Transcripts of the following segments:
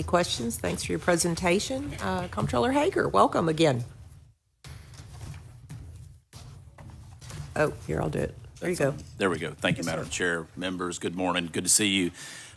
questions. Thanks for your presentation. Comptroller Hager, welcome again. Oh, here, I'll do it. There you go. There we go. Thank you, Madam Chair. Members, good morning. Good to see you.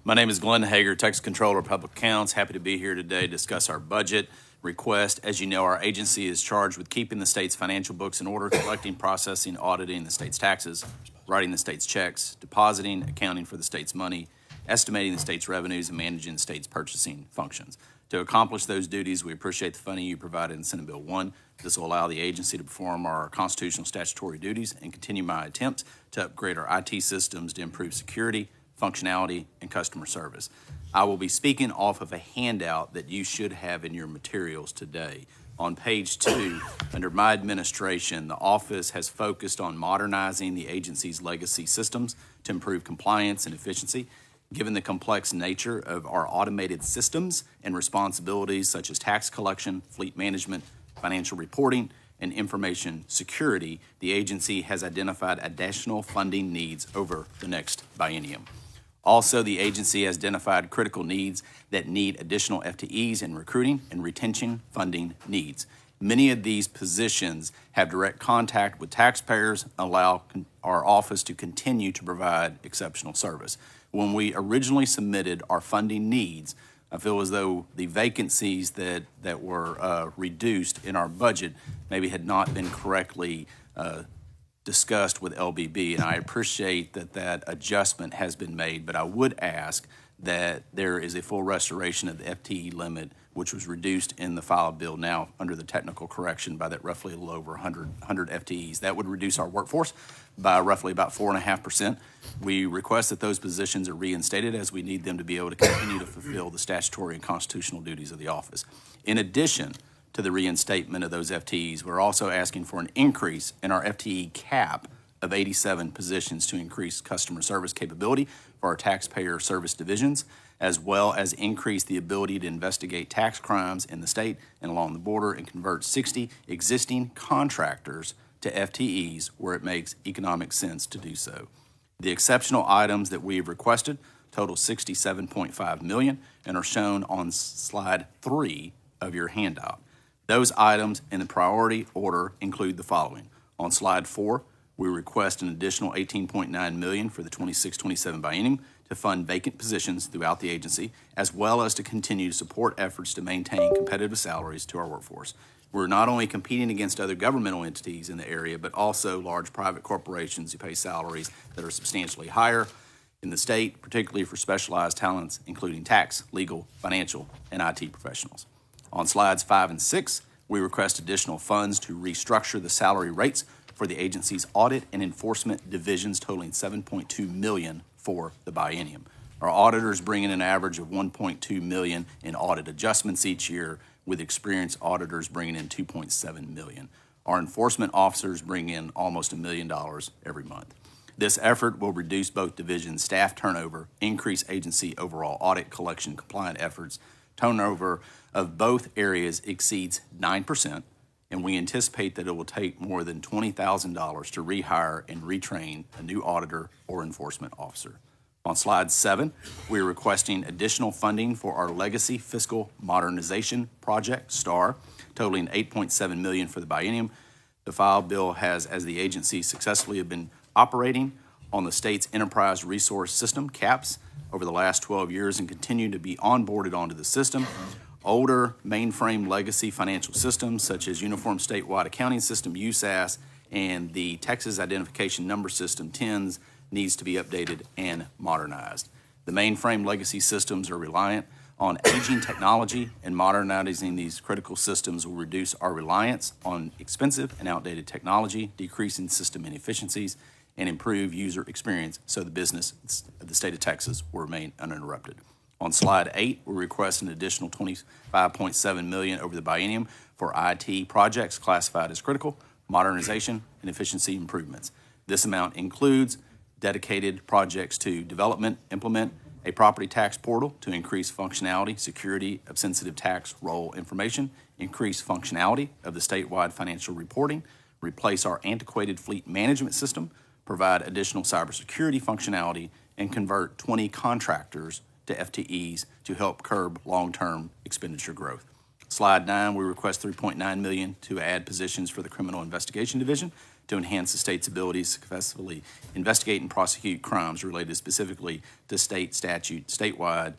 My name is Glenn Hager, Texas Comptroller of Public Accounts. Happy to be here today to discuss our budget request. As you know, our agency is charged with keeping the state's financial books in order, collecting, processing, auditing the state's taxes, writing the state's checks, depositing, accounting for the state's money, estimating the state's revenues, and managing the state's purchasing functions. To accomplish those duties, we appreciate the funding you provided in Senate Bill 1. This will allow the agency to perform our constitutional statutory duties and continue my attempts to upgrade our IT systems to improve security, functionality, and customer service. I will be speaking off of a handout that you should have in your materials today. On page 2, under my administration, the office has focused on modernizing the agency's legacy systems to improve compliance and efficiency. Given the complex nature of our automated systems and responsibilities such as tax collection, fleet management, financial reporting, and information security, the agency has identified additional funding needs over the next biennium. Also, the agency has identified critical needs that need additional FTEs in recruiting and retention funding needs. Many of these positions have direct contact with taxpayers, allow our office to continue to provide exceptional service. When we originally submitted our funding needs, I feel as though the vacancies that were reduced in our budget maybe had not been correctly discussed with LBB, and I appreciate that adjustment has been made, but I would ask that there is a full restoration of the FTE limit, which was reduced in the filed bill now under the technical correction by that roughly a little over 100 FTEs. That would reduce our workforce by roughly about 4.5%. We request that those positions are reinstated as we need them to be able to continue to fulfill the statutory and constitutional duties of the office. In addition to the reinstatement of those FTEs, we're also asking for an increase in our FTE cap of 87 positions to increase customer service capability for our taxpayer service divisions, as well as increase the ability to investigate tax crimes in the state and along the border and convert 60 existing contractors to FTEs where it makes economic sense to do so. The exceptional items that we have requested total $67.5 million and are shown on slide 3 of your handout. Those items in the priority order include the following. On slide 4, we request an additional $18.9 million for the 26-27 biennium to fund vacant positions throughout the agency, as well as to continue to support efforts to maintain competitive salaries to our workforce. We're not only competing against other governmental entities in the area, but also large private corporations who pay salaries that are substantially higher in the state, particularly for specialized talents, including tax, legal, financial, and IT professionals. On slides 5 and 6, we request additional funds to restructure the salary rates for the agency's audit and enforcement divisions totaling $7.2 million for the biennium. Our auditors bring in an average of $1.2 million in audit adjustments each year, with experienced auditors bringing in $2.7 million. Our enforcement officers bring in almost $1 million every month. This effort will reduce both divisions' staff turnover, increase agency overall audit collection compliant efforts. Turnover of both areas exceeds 9%, and we anticipate that it will take more than $20,000 to rehire and retrain a new auditor or enforcement officer. On slide 7, we are requesting additional funding for our Legacy Fiscal Modernization Project, STAR, totaling $8.7 million for the biennium. The filed bill has, as the agency successfully have been operating on the state's Enterprise Resource System, CAPS, over the last 12 years and continue to be onboarded onto the system. Older mainframe legacy financial systems such as Uniform Statewide Accounting System, USAS, and the Texas Identification Number System, TINS, needs to be updated and modernized. The mainframe legacy systems are reliant on aging technology, and modernizing these critical systems will reduce our reliance on expensive and outdated technology, decreasing system inefficiencies, and improve user experience so the business of the state of Texas will remain uninterrupted. On slide 8, we request an additional $25.7 million over the biennium for IT projects classified as critical, modernization, and efficiency improvements. This amount includes dedicated projects to development, implement a property tax portal to increase functionality, security of sensitive tax roll information, increase functionality of the statewide financial reporting, replace our antiquated fleet management system, provide additional cybersecurity functionality, and convert 20 contractors to FTEs to help curb long-term expenditure growth. Slide 9, we request $3.9 million to add positions for the Criminal Investigation Division to enhance the state's ability to successfully investigate and prosecute crimes related specifically to state statute. Statewide,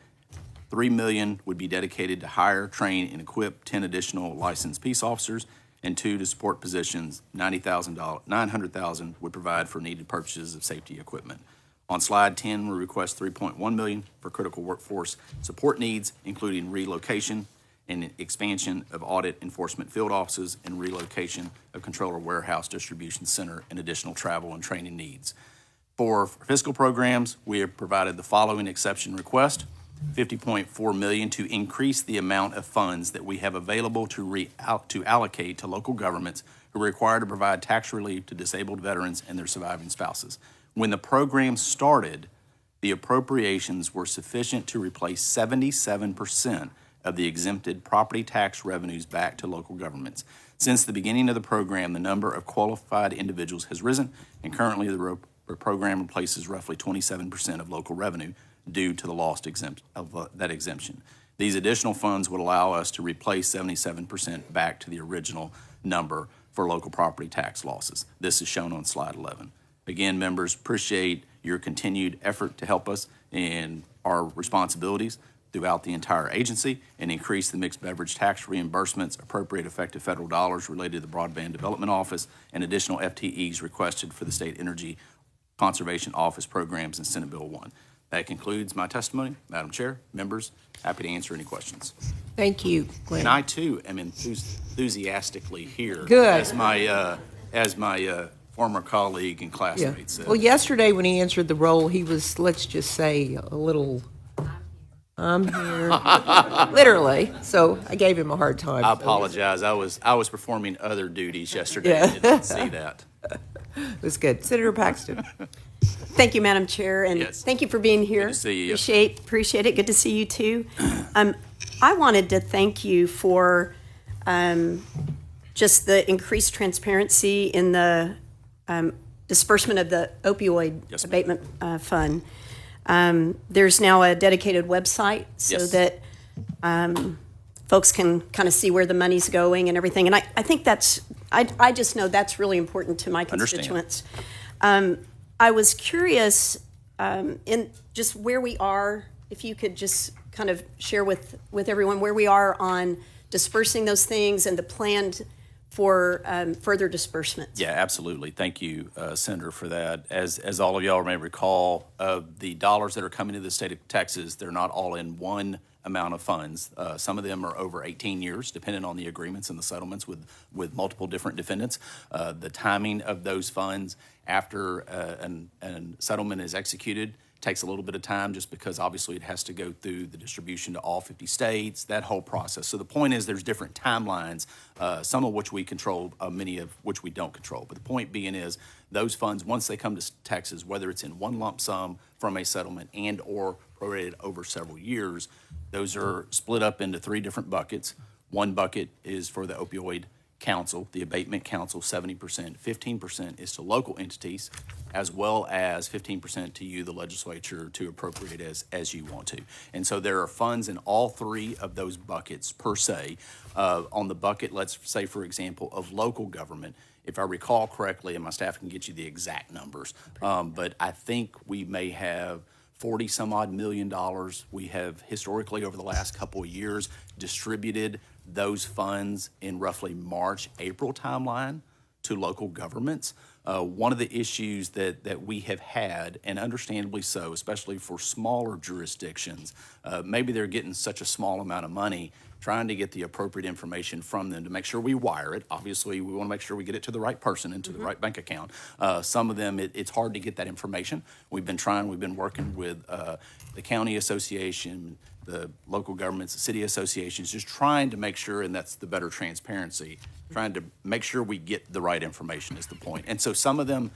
$3 million would be dedicated to hire, train, and equip 10 additional licensed peace officers, and 2 to support positions. $900,000 would provide for needed purchases of safety equipment. On slide 10, we request $3.1 million for critical workforce support needs, including relocation and expansion of audit enforcement field offices and relocation of controller warehouse distribution center and additional travel and training needs. For fiscal programs, we have provided the following exception request: $50.4 million to increase the amount of funds that we have available to allocate to local governments who are required to provide tax relief to disabled veterans and their surviving spouses. When the program started, the appropriations were sufficient to replace 77% of the exempted property tax revenues back to local governments. Since the beginning of the program, the number of qualified individuals has risen, and currently the program replaces roughly 27% of local revenue due to the lost that exemption. These additional funds would allow us to replace 77% back to the original number for local property tax losses. This is shown on slide 11. Again, members, appreciate your continued effort to help us in our responsibilities throughout the entire agency and increase the mixed beverage tax reimbursements, appropriate effective federal dollars related to the Broadband Development Office, and additional FTEs requested for the State Energy Conservation Office programs in Senate Bill 1. That concludes my testimony. Madam Chair, members, happy to answer any questions. Thank you, Glenn. And I, too, am enthusiastically here. Good. As my former colleague and classmate said. Well, yesterday when he answered the roll, he was, let's just say, a little, I'm here, literally. So I gave him a hard time. I apologize. I was performing other duties yesterday. Yeah. I didn't see that. It was good. Senator Paxton. Thank you, Madam Chair, and Yes. thank you for being here. Good to see you. Appreciate it. Good to see you too. I wanted to thank you for just the increased transparency in the disbursement of the opioid Yes, ma'am. abatement fund. There's now a dedicated website so Yes. that folks can kind of see where the money's going and everything. And I think I just know that's really important to my Understand. constituents. I was curious in just where we are, if you could just kind of share with everyone where we are on dispersing those things and the planned for further disbursements. Yeah, absolutely. Thank you, Senator, for that. As all of y'all may recall, the dollars that are coming to the state of Texas, they're not all in one amount of funds. Some of them are over 18 years, depending on the agreements and the settlements with multiple different defendants. The timing of those funds after a settlement is executed takes a little bit of time, just because obviously it has to go through the distribution to all 50 states, that whole process. So the point is there's different timelines, some of which we control, many of which we don't control. But the point being is those funds, once they come to Texas, whether it's in one lump sum from a settlement and or prorated over several years, those are split up into 3 different buckets. One bucket is for the opioid council, the abatement council, 70%. 15% is to local entities, as well as 15% to you, the legislature, to appropriate as you want to. And so there are funds in all 3 of those buckets per se. On the bucket, let's say, for example, of local government, if I recall correctly, and my staff can get you the exact numbers, but I think we may have $40 some odd million. We have historically, over the last couple of years, distributed those funds in roughly March, April timeline to local governments. One of the issues that we have had, and understandably so, especially for smaller jurisdictions, maybe they're getting such a small amount of money, trying to get the appropriate information from them to make sure we wire it. Obviously, we want to make sure we get it to the right person and to the right bank account. Some of them, it's hard to get that information. We've been working with the county association, the local governments, the city associations, just trying to make sure, and that's the better transparency, trying to make sure we get the right information is the point. And so some of them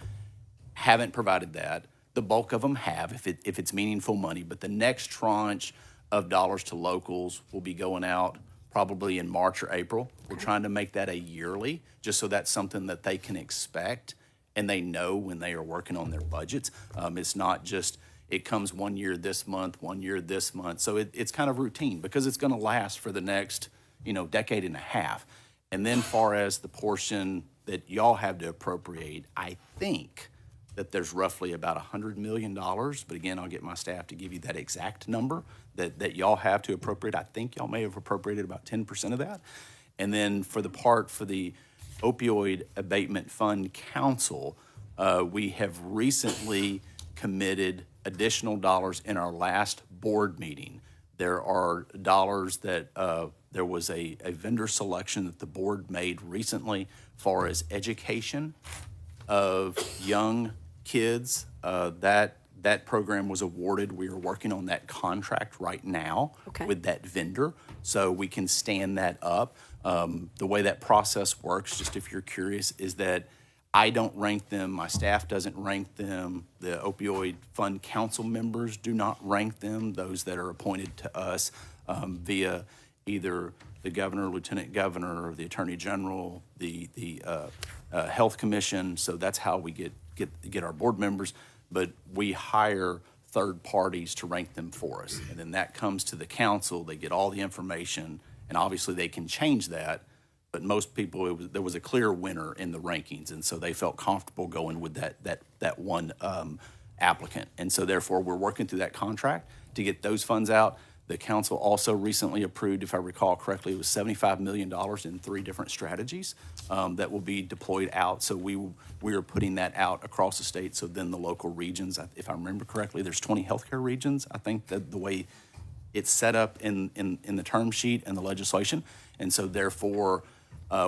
haven't provided that. The bulk of them have, if it's meaningful money, but the next tranche of dollars to locals will be going out probably in March or April. We're trying to make that a yearly, just so that's something that they can expect and they know when they are working on their budgets. It's not just, it comes 1 year this month, 1 year this month. So it's kind of routine because it's going to last for the next, decade and a half. And then far as the portion that y'all have to appropriate, I think that there's roughly about $100 million. But again, I'll get my staff to give you that exact number that y'all have to appropriate. I think y'all may have appropriated about 10% of that. And then for the Opioid Abatement Fund Council, we have recently committed additional dollars in our last board meeting. There are dollars that there was a vendor selection that the board made recently far as education of young kids. That program was awarded. We are working on that contract right now with that vendor, so we can stand that up. The way that process works, just if you're curious, is that I don't rank them. My staff doesn't rank them. The Opioid Fund Council members do not rank them. Those that are appointed to us via either the governor, lieutenant governor, or the attorney general, the health commission. So that's how we get our board members. But we hire third parties to rank them for us. And then that comes to the council. They get all the information, and obviously they can change that. But most people, there was a clear winner in the rankings, and so they felt comfortable going with that one applicant. And so therefore, we're working through that contract to get those funds out. The council also recently approved, if I recall correctly, it was $75 million in 3 different strategies that will be deployed out. So we are putting that out across the state. So then the local regions, if I remember correctly, there's 20 healthcare regions. I think that the way it's set up in the term sheet and the legislation. And so therefore,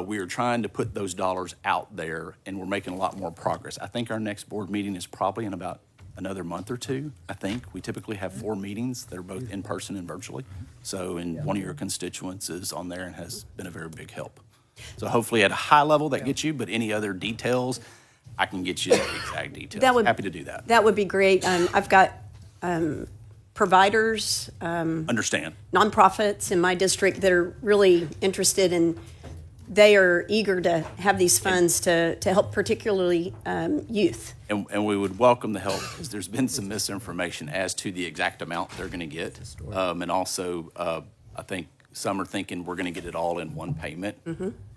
we are trying to put those dollars out there, and we're making a lot more progress. I think our next board meeting is probably in about another month or 2, I think. We typically have 4 meetings that are both in person and virtually. So, and one of your constituents is on there and has been a very big help. So hopefully at a high level that gets you, but any other details, I can get you the exact details. Happy to do that. That would be great. I've got providers, Understand. nonprofits in my district that are really interested in. They are eager to have these funds to help particularly youth. And we would welcome the help because there's been some misinformation as to the exact amount they're going to get. And also, I think some are thinking we're going to get it all in one payment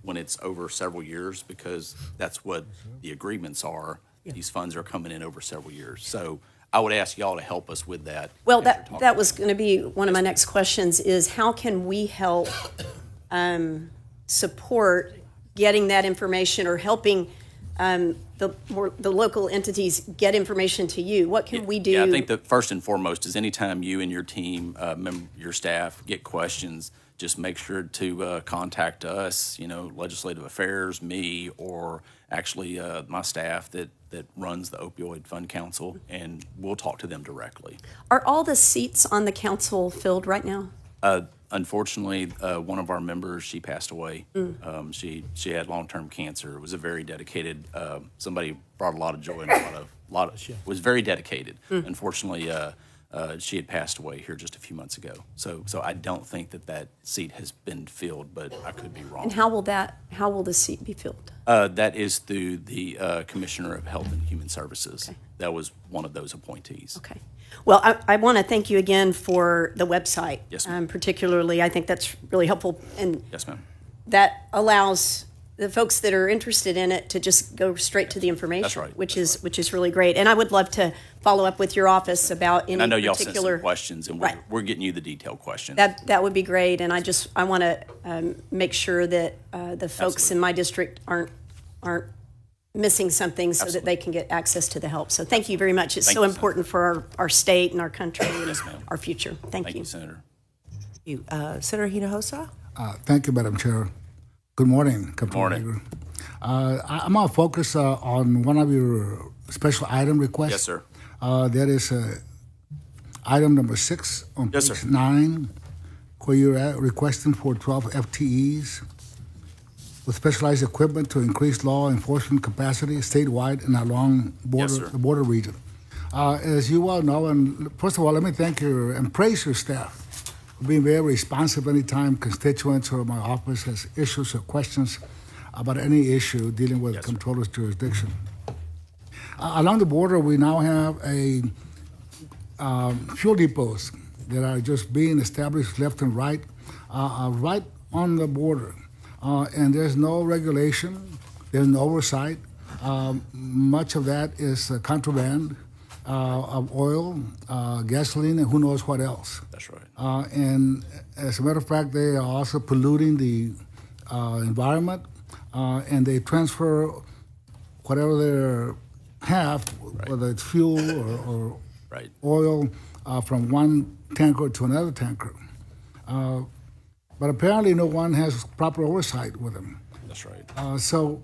when it's over several years, because that's what the agreements are. These funds are coming in over several years. So I would ask y'all to help us with that. Well, that was going to be one of my next questions is how can we help support getting that information or helping the local entities get information to you? What can we do? Yeah, I think that first and foremost is anytime you and your team, your staff get questions, just make sure to contact us, Legislative Affairs, me, or actually my staff that runs the Opioid Fund Council, and we'll talk to them directly. Are all the seats on the council filled right now? Unfortunately, one of our members, she passed away. She had long-term cancer. It was a very dedicated, somebody brought a lot of joy and was very dedicated. Unfortunately, she had passed away here just a few months ago. So I don't think that seat has been filled, but I could be wrong. And how will the seat be filled? That is through the Commissioner of Health and Human Services. Okay. That was one of those appointees. Okay. Well, I want to thank you again for the website. Yes, ma'am. Particularly, I think that's really helpful. And yes, ma'am. That allows the folks that are interested in it to just go straight to the information. That's right. Which is really great. And I would love to follow up with your office about any particular. And I know y'all sent some questions, and we're getting you the detailed questions. That would be great. And I want to make sure that the folks in my district aren't missing something so that they can get access to the help. So thank you very much. It's so important for our state and our country and our future. Thank you. Senator. Senator Hinojosa? Thank you, Madam Chair. Good morning, Comptroller. Morning. I'm going to focus on one of your special item requests. Yes, sir. That is item number 6 on Yes, page sir. 9, where you're requesting for 12 FTEs with specialized equipment to increase law enforcement capacity statewide and along the border region. As you all know, and first of all, let me thank you and praise your staff for being very responsive anytime constituents or my office has issues or questions about any issue dealing with Comptrollers jurisdiction. Along the border, we now have a fuel depots that are just being established left and right, right on the border. And there's no regulation, there's no oversight. Much of that is contraband of oil, gasoline, and who knows what else. That's right. And as a matter of fact, they are also polluting the environment, and they transfer whatever they have, whether it's fuel or Right. oil, from one tanker to another tanker. But apparently no one has proper oversight with them. That's right. So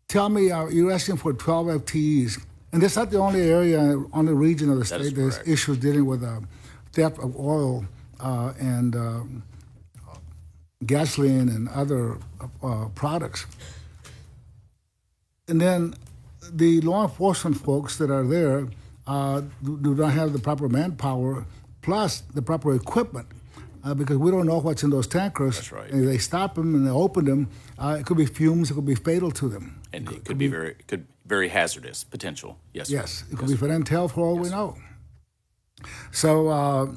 tell me, you're asking for 12 FTEs, and that's not the only area, only region of the That is state there's correct. issues dealing with theft of oil and gasoline and other products. And then the law enforcement folks that are there do not have the proper manpower plus the proper equipment. Because we don't know what's in those tankers. That's right. And if they stop them and they open them, it could be fumes, it could be fatal to them. And it could be very hazardous potential. Yes, sir. Yes, it could be for them to tell for all we know. So,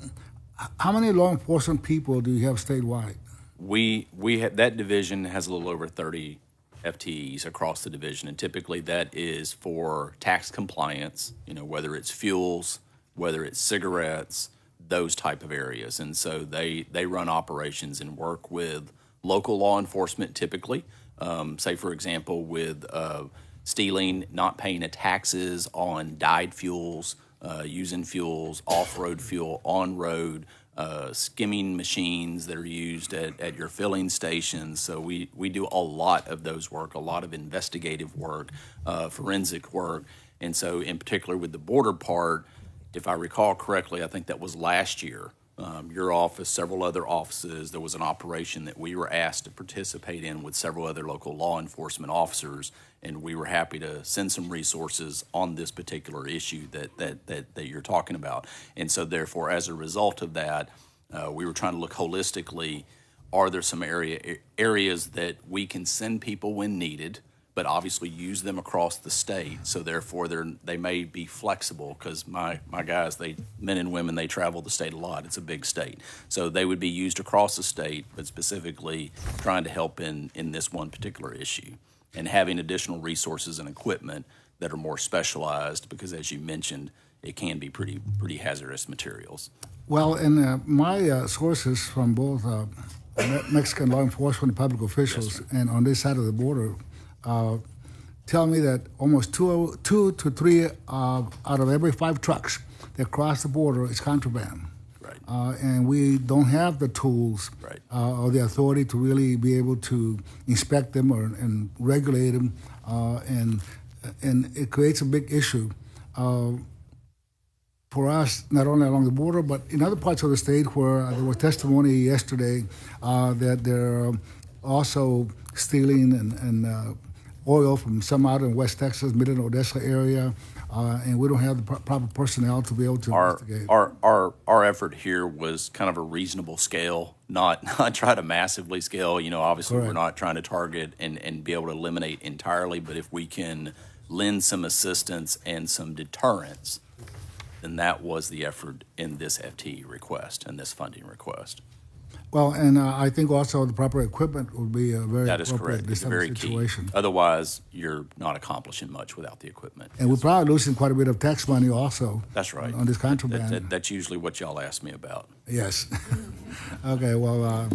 how many law enforcement people do you have statewide? We have, that division has a little over 30 FTEs across the division, and typically that is for tax compliance, whether it's fuels, whether it's cigarettes, those type of areas. And so they run operations and work with local law enforcement typically, say for example with stealing, not paying taxes on dyed fuels, using fuels, off-road fuel, on-road, skimming machines that are used at your filling stations. So we do a lot of those work, a lot of investigative work, forensic work. And so in particular with the border part, if I recall correctly, I think that was last year, your office, several other offices, there was an operation that we were asked to participate in with several other local law enforcement officers, and we were happy to send some resources on this particular issue that you're talking about. And so therefore, as a result of that, we were trying to look holistically, are there some areas that we can send people when needed, but obviously use them across the state. So therefore, they may be flexible because my guys, men and women, they travel the state a lot. It's a big state. So they would be used across the state, but specifically trying to help in this one particular issue and having additional resources and equipment that are more specialized because, as you mentioned, it can be pretty hazardous materials. Well, and my sources from both Mexican law enforcement and public officials and on this side of the border tell me that almost two to three out of every 5 trucks that cross the border is contraband. Right. And we don't have the tools Right. or the authority to really be able to inspect them and regulate them, and it creates a big issue for us, not only along the border, but in other parts of the state where there was testimony yesterday that they're also stealing and oil from some out in West Texas, Midland, Odessa area, and we don't have the proper personnel to be able to investigate. Our effort here was kind of a reasonable scale, not try to massively scale. Obviously Correct. we're not trying to target and be able to eliminate entirely, but if we can lend some assistance and some deterrence, then that was the effort in this FTE request and this funding request. Well, and I think also the proper equipment would be a very That is appropriate correct. in this It's type very of key. situation. Otherwise, you're not accomplishing much without the equipment. And we're probably losing quite a bit of tax money also. That's right. On this contraband. That's usually what y'all ask me about. Yes. Okay, well,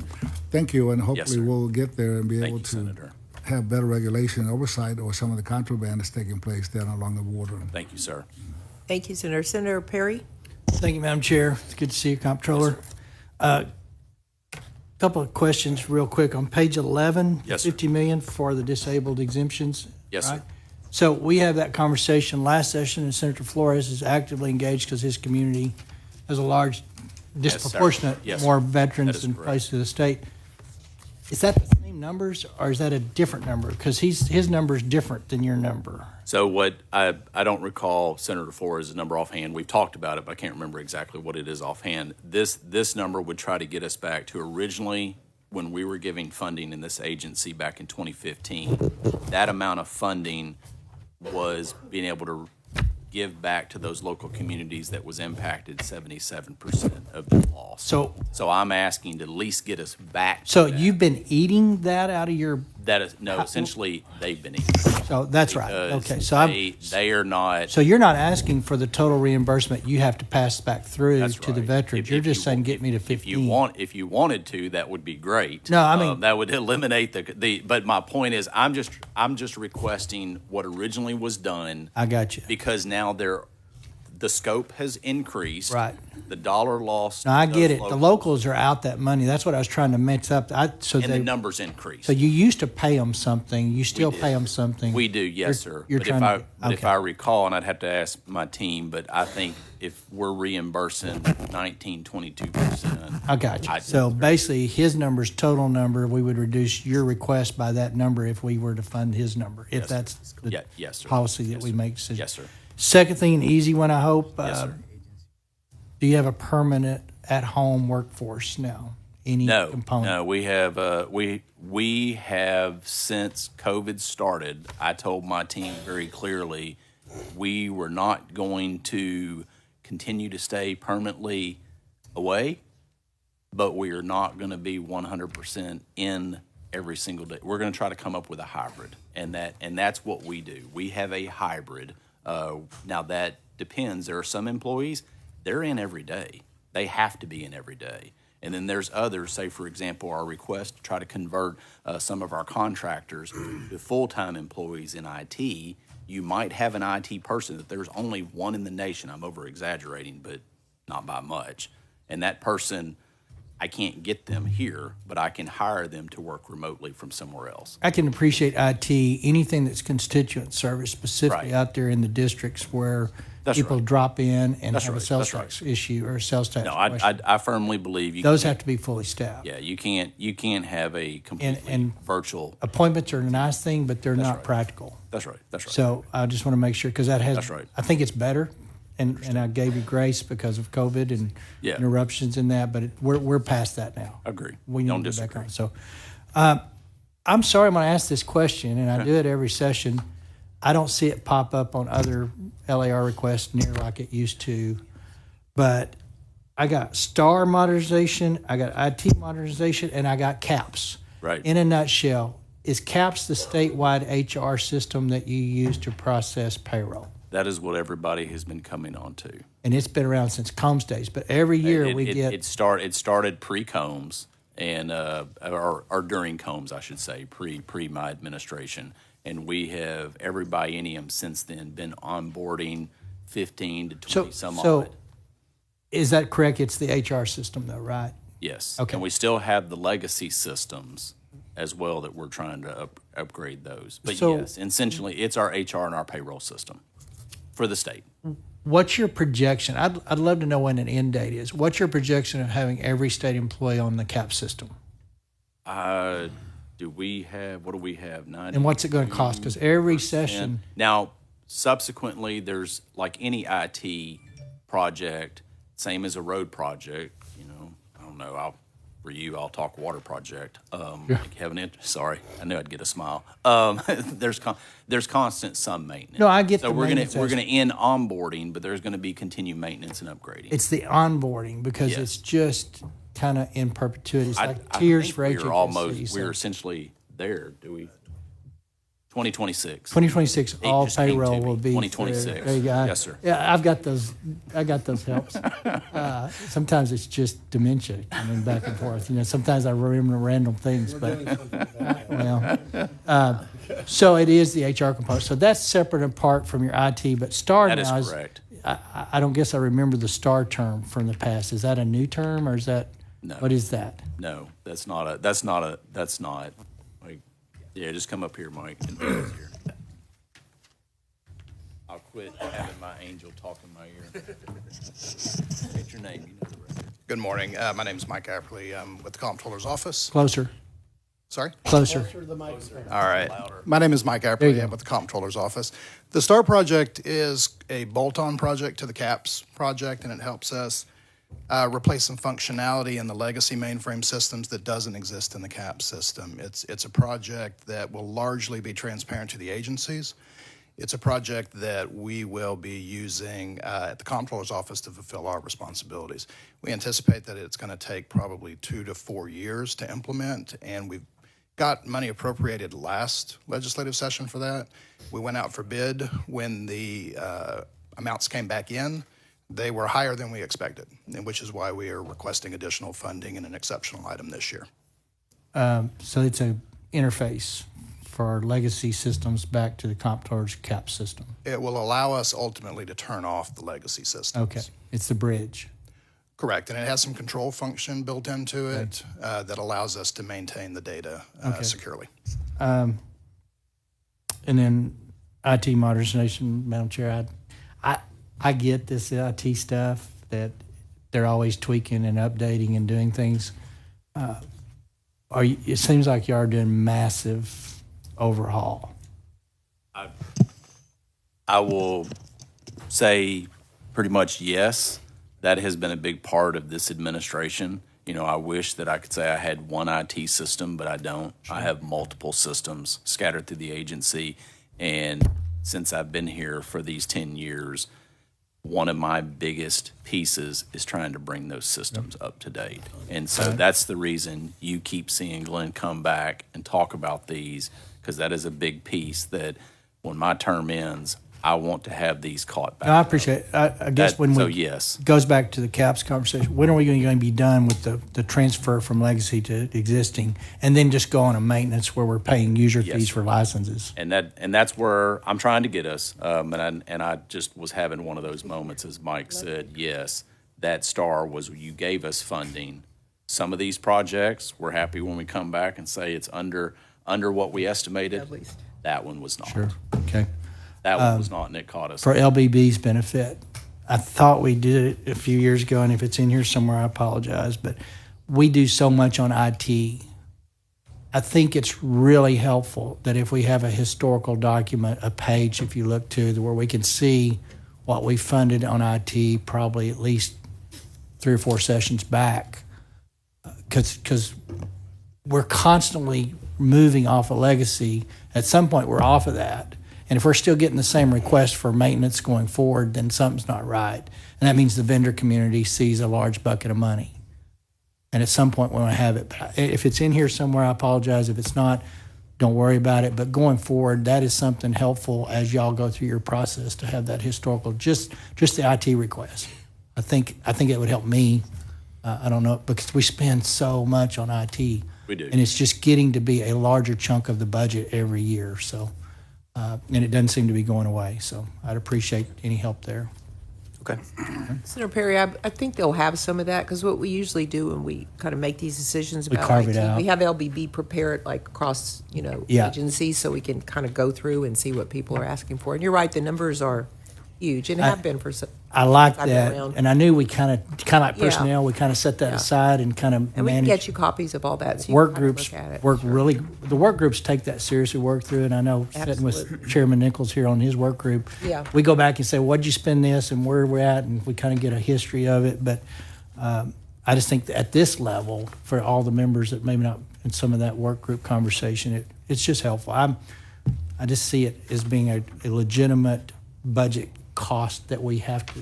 thank you, and hopefully sir. we'll get there and be Thank able you, to Senator. have better regulation and oversight over some of the contraband that's taking place down along the border. Thank you, sir. Thank you, Senator. Senator Perry? Thank you, Madam Chair. It's good to see you, Comptroller. Couple of questions real quick. On page 11, Yes, sir. $50 million for the disabled exemptions. Yes, sir. right? So we had that conversation last session, and Senator Flores is actively engaged because his community has a large, disproportionate, Yes, sir. more That veterans is than correct. places of the state. Is that the same numbers, or is that a different number? Because his number is different than your number. So what I don't recall Senator Flores' number offhand. We've talked about it, but I can't remember exactly what it is offhand. This number would try to get us back to originally when we were giving funding in this agency back in 2015. That amount of funding was being able to give back to those local communities that was impacted 77% of the loss. So I'm asking to at least get us back to So that. you've been eating that out of your, That is, no, essentially, they've been eating. so that's right. Because Okay, so they are not. so you're not asking for the total reimbursement you have to pass back through That's to the right. veterans. If You're you just saying, wa- get me to 15. If you wanted to, that would be great. No, I mean- that would eliminate but my point is, I'm just requesting what originally was done. I got you. Because now the scope has increased. Right. The dollar loss. No, I to get those it. The locals are out that money. That's what I was trying to mix up. And the numbers increased. So you used to pay them something. You still pay them something. We do, yes, sir. You're But trying if okay. I recall, and I'd have to ask my team, but I think if we're reimbursing 22%. I got you. So basically, his number's total number. We would reduce your request by that number if we were to fund his number, if Yes, sir. that's the Yes, sir. policy that Yes, we sir. make decisions. Yes, sir. Second thing, an easy one, I hope. Yes, sir. Do you have a permanent at-home workforce now? Any No, component? no, we have since COVID started. I told my team very clearly, we were not going to continue to stay permanently away, but we are not going to be 100% in every single day. We're going to try to come up with a hybrid, and that's what we do. We have a hybrid. Now that depends. There are some employees, they're in every day. They have to be in every day. And then there's others, say, for example, our request to try to convert some of our contractors to full-time employees in IT. You might have an IT person that there's only one in the nation. I'm over-exaggerating, but not by much. And that person, I can't get them here, but I can hire them to work remotely from somewhere else. I can appreciate IT, anything that's constituent service, specifically Right. out there in the districts where That's people right. drop in and That's have a right. sales That's tax issue or a sales tax No, question. I firmly believe you. Those can't- have to be fully staffed. Yeah, you can't have a completely and virtual. Appointments are a nice thing, but they're not right. practical. That's right. That's right. So I just want to make sure, because that has, That's right. I think it's better, and I gave you grace because of COVID and Yeah. interruptions in that, but we're past that now. Agree. We Don't need to get back disagree. on. So I'm sorry I'm going to ask this question, and I do it every session. I don't see it pop up on other LAR requests near like it used to, but I got STAR modernization, I got IT modernization, and I got CAPS. Right. In a nutshell, is CAPS the statewide HR system that you use to process payroll? That is what everybody has been coming on to. And it's been around since Combs days, but every year It started pre-Combs and or during Combs, I should say, pre my administration, and we have every biennium since then been onboarding 15 to 20 some so odd. is that correct? It's the HR system though, right? Yes. Okay. And we still have the legacy systems as well that we're trying to upgrade those. But So- yes, essentially, it's our HR and our payroll system for the state. What's your projection? I'd love to know when an end date is. What's your projection of having every state employee on the CAP system? What do we have? 90? And what's it going to cost? Because every session, Now, subsequently, there's like any IT project, same as a road project, I don't know, I'll talk water project. Sorry, I knew I'd get a smile. There's constant some maintenance. No, I get so the we're maintenance gonna end onboarding, but there's gonna be continued maintenance and upgrading. it's the onboarding because Yes. it's just kind of in perpetuity. It's I like tears think for we're HFC. almost, so we're essentially there. Do we? 2026. 2026, It all just came to payroll me. will be 2026. There you go. Yes, sir. Yeah, I got those helps. Sometimes it's just dementia coming back and forth. Sometimes I remember random things, but so it is the HR component. So that's separate and apart from your IT. But STAR That is now correct. I don't guess I remember the STAR term from the past. Is that a new term or is that? No. What is that? No, that's not. Like, yeah, just come up here, Mike. And be easier. I'll quit having my angel talk in my ear. What's your name? You know the rest. Good morning. My name is Mike Apperly. I'm with the Comptrollers office. Closer. Sorry? Closer. All right. My name is Mike Apperly. I'm with the Comptrollers office. The STAR project is a bolt-on project to the CAPS project, and it helps us replace some functionality in the legacy mainframe systems that doesn't exist in the CAPS system. It's a project that will largely be transparent to the agencies. It's a project that we will be using at the Comptroller's office to fulfill our responsibilities. We anticipate that it's going to take probably 2 to 4 years to implement, and we've got money appropriated last legislative session for that. We went out for bid. When the amounts came back in, they were higher than we expected, and which is why we are requesting additional funding in an exceptional item this year. So it's a interface for our legacy systems back to the Comptroller's CAP system. It will allow us ultimately to turn off the legacy systems. Okay, it's the bridge. Correct, and it has some control function built into it that allows us to maintain the data securely. And then IT modernization, Madam Chair, I get this IT stuff, that they're always tweaking and updating and doing things. It seems like you are doing massive overhaul. I will say pretty much yes. That has been a big part of this administration. You know, I wish that I could say I had one IT system, but I don't. Sure. I have multiple systems scattered through the agency. And since I've been here for these 10 years, one of my biggest pieces is trying to bring those systems up to date. And so that's the reason you keep seeing Glenn come back and talk about these, because that is a big piece that when my term ends, I want to have these caught back. No, I appreciate it. I guess yes. It goes back to the CAPS conversation. When are we going to be done with the transfer from legacy to existing, and then just go on a maintenance where we're paying user fees for licenses? And that's where I'm trying to get us. And I just was having one of those moments, as Mike said. Yes, that star was you gave us funding. Some of these projects, we're happy when we come back and say it's under what we estimated. At least. That one was not. Sure. Okay. That one was not, and it caught us. For LBB's benefit, I thought we did it a few years ago, and if it's in here somewhere, I apologize, but we do so much on IT. I think it's really helpful that if we have a historical document, a page, if you look to, where we can see what we funded on IT probably at least 3 or 4 sessions back, because we're constantly moving off a legacy. At some point, we're off of that. And if we're still getting the same request for maintenance going forward, then something's not right. And that means the vendor community sees a large bucket of money. And at some point, we want to have it. But if it's in here somewhere, I apologize. If it's not, don't worry about it. But going forward, that is something helpful as y'all go through your process to have that historical, just the IT request. I think it would help me. I don't know, because we spend so much on IT. We do. And it's just getting to be a larger chunk of the budget every year. So. And it doesn't seem to be going away, so I'd appreciate any help there. Okay. Senator Perry, I think they'll have some of that, because what we usually do when we kind of make these decisions about carve it IT, out. we have LBB prepare it like across, Yeah. agencies, so we can kind of go through and see what people are asking for. And you're right, the numbers are huge, and have been for some. I like I've been that, around. and I knew we kind of like Yeah. personnel, we kind of set that aside and kind of And we can manage. get you copies of all that, so you Work can kind of groups look at it. work really. The work groups take that seriously, work through it. I know sitting with Absolutely. Chairman Nichols here on his work group. Yeah. We go back and say, "What'd you spend this, and where we're at," and we kind of get a history of it. But I just think that at this level, for all the members that maybe not in some of that work group conversation, it's just helpful. I just see it as being a legitimate budget cost that we have to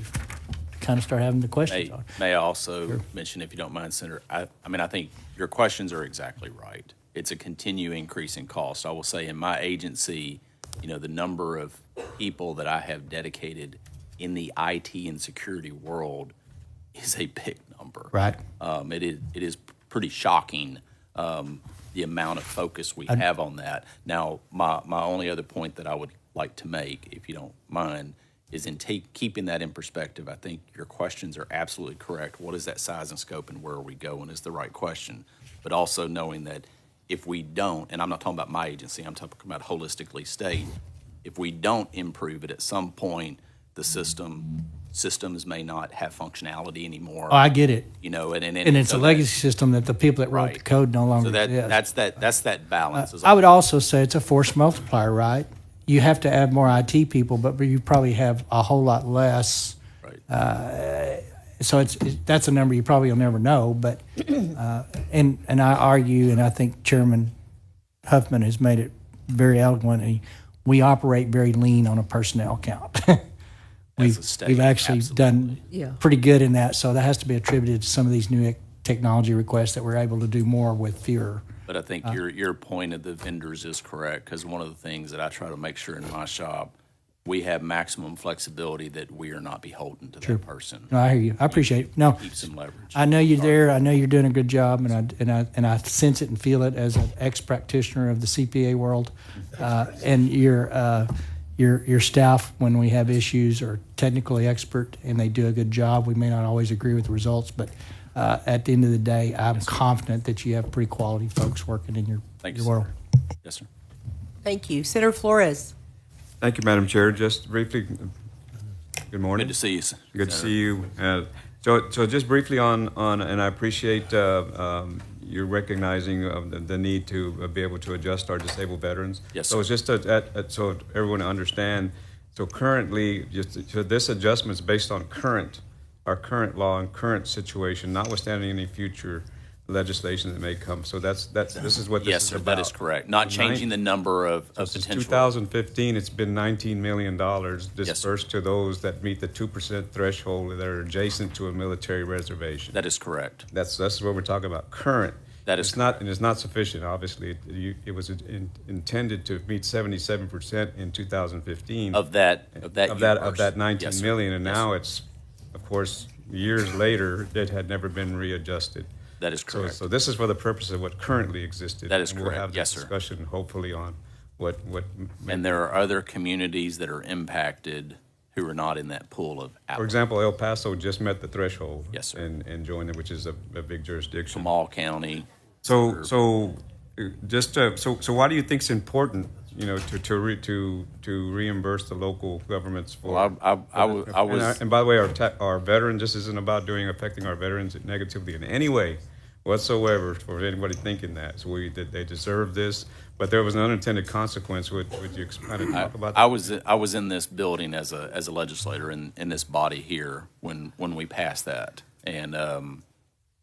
kind of start having the questions on. May I also mention, if you don't mind, Senator, I think your questions are exactly right. It's a continuing increase in cost. I will say in my agency, the number of people that I have dedicated in the IT and security world is a big number. Right. It is pretty shocking, the amount of focus we have on that. Now, my only other point that I would like to make, if you don't mind, is in keeping that in perspective. I think your questions are absolutely correct. What is that size and scope, and where are we going is the right question. But also knowing that if we don't, and I'm not talking about my agency, I'm talking about holistically state, if we don't improve it at some point, the systems may not have functionality anymore. Oh, I get it. And it's a legacy system that the people that wrote the code no longer So exist. that's that balance. is I would also say it's a force multiplier, right? You have to add more IT people, but you probably have a whole lot less. Right. So that's a number you probably will never know. But and I argue, and I think Chairman Huffman has made it very eloquently. we operate very lean on a personnel count. As a state, We've actually done Yeah. pretty good in that, so that has to be attributed to some of these new technology requests that we're able to do more with fewer. But I think your point of the vendors is correct, because one of the things that I try to make sure in my shop, we have maximum flexibility that we are not beholden to that person. No, I hear you. I appreciate it. No, Keep some leverage. I know you're there. I know you're doing a good job, and I sense it and feel it as an ex-practitioner of the CPA world, and your staff, when we have issues, are technically expert and they do a good job. We may not always agree with the results, but at the end of the day, I'm confident that you have pretty quality folks working in your Thank you, world. sir. Yes, sir. Thank you. Senator Flores. Thank you, Madam Chair. Just briefly, good morning. Good to see you. Good to see you. So just briefly on, and I appreciate you recognizing the need to be able to adjust our disabled veterans. Yes, So sir. it's just so everyone understand. So currently, so this adjustment is based on our current law and current situation, notwithstanding any future legislation that may come. So this is what this Yes, is sir, about. that is correct. Not changing the number of Since potential. 2015, it's been $19 million dispersed to those that meet the 2% threshold that are adjacent to a military reservation. That is correct. That's what we're talking about, current. That is It's not, and it's not sufficient, obviously. It was intended to meet 77% in 2015. Of that Of that universe. 19 Yes, sir. million, and Yes, now sir. it's, of course, years later, it had never been readjusted. That is correct. So this is for the purpose of what currently existed. That is and correct. We'll have Yes, this sir. discussion hopefully on what. And there are other communities that are impacted who are not in that pool of For applicants. example, El Paso just met the threshold. Yes, sir. And joined it, which is a big jurisdiction. Kamal County. So why do you think it's important, to reimburse the local governments for? Well, I was. And by the way, our veterans, this isn't about affecting our veterans negatively in any way whatsoever for anybody thinking that. So that they deserve this, but there was an unintended consequence. Would you kind of talk about that? I was in this building as a legislator in this body here when we passed that, and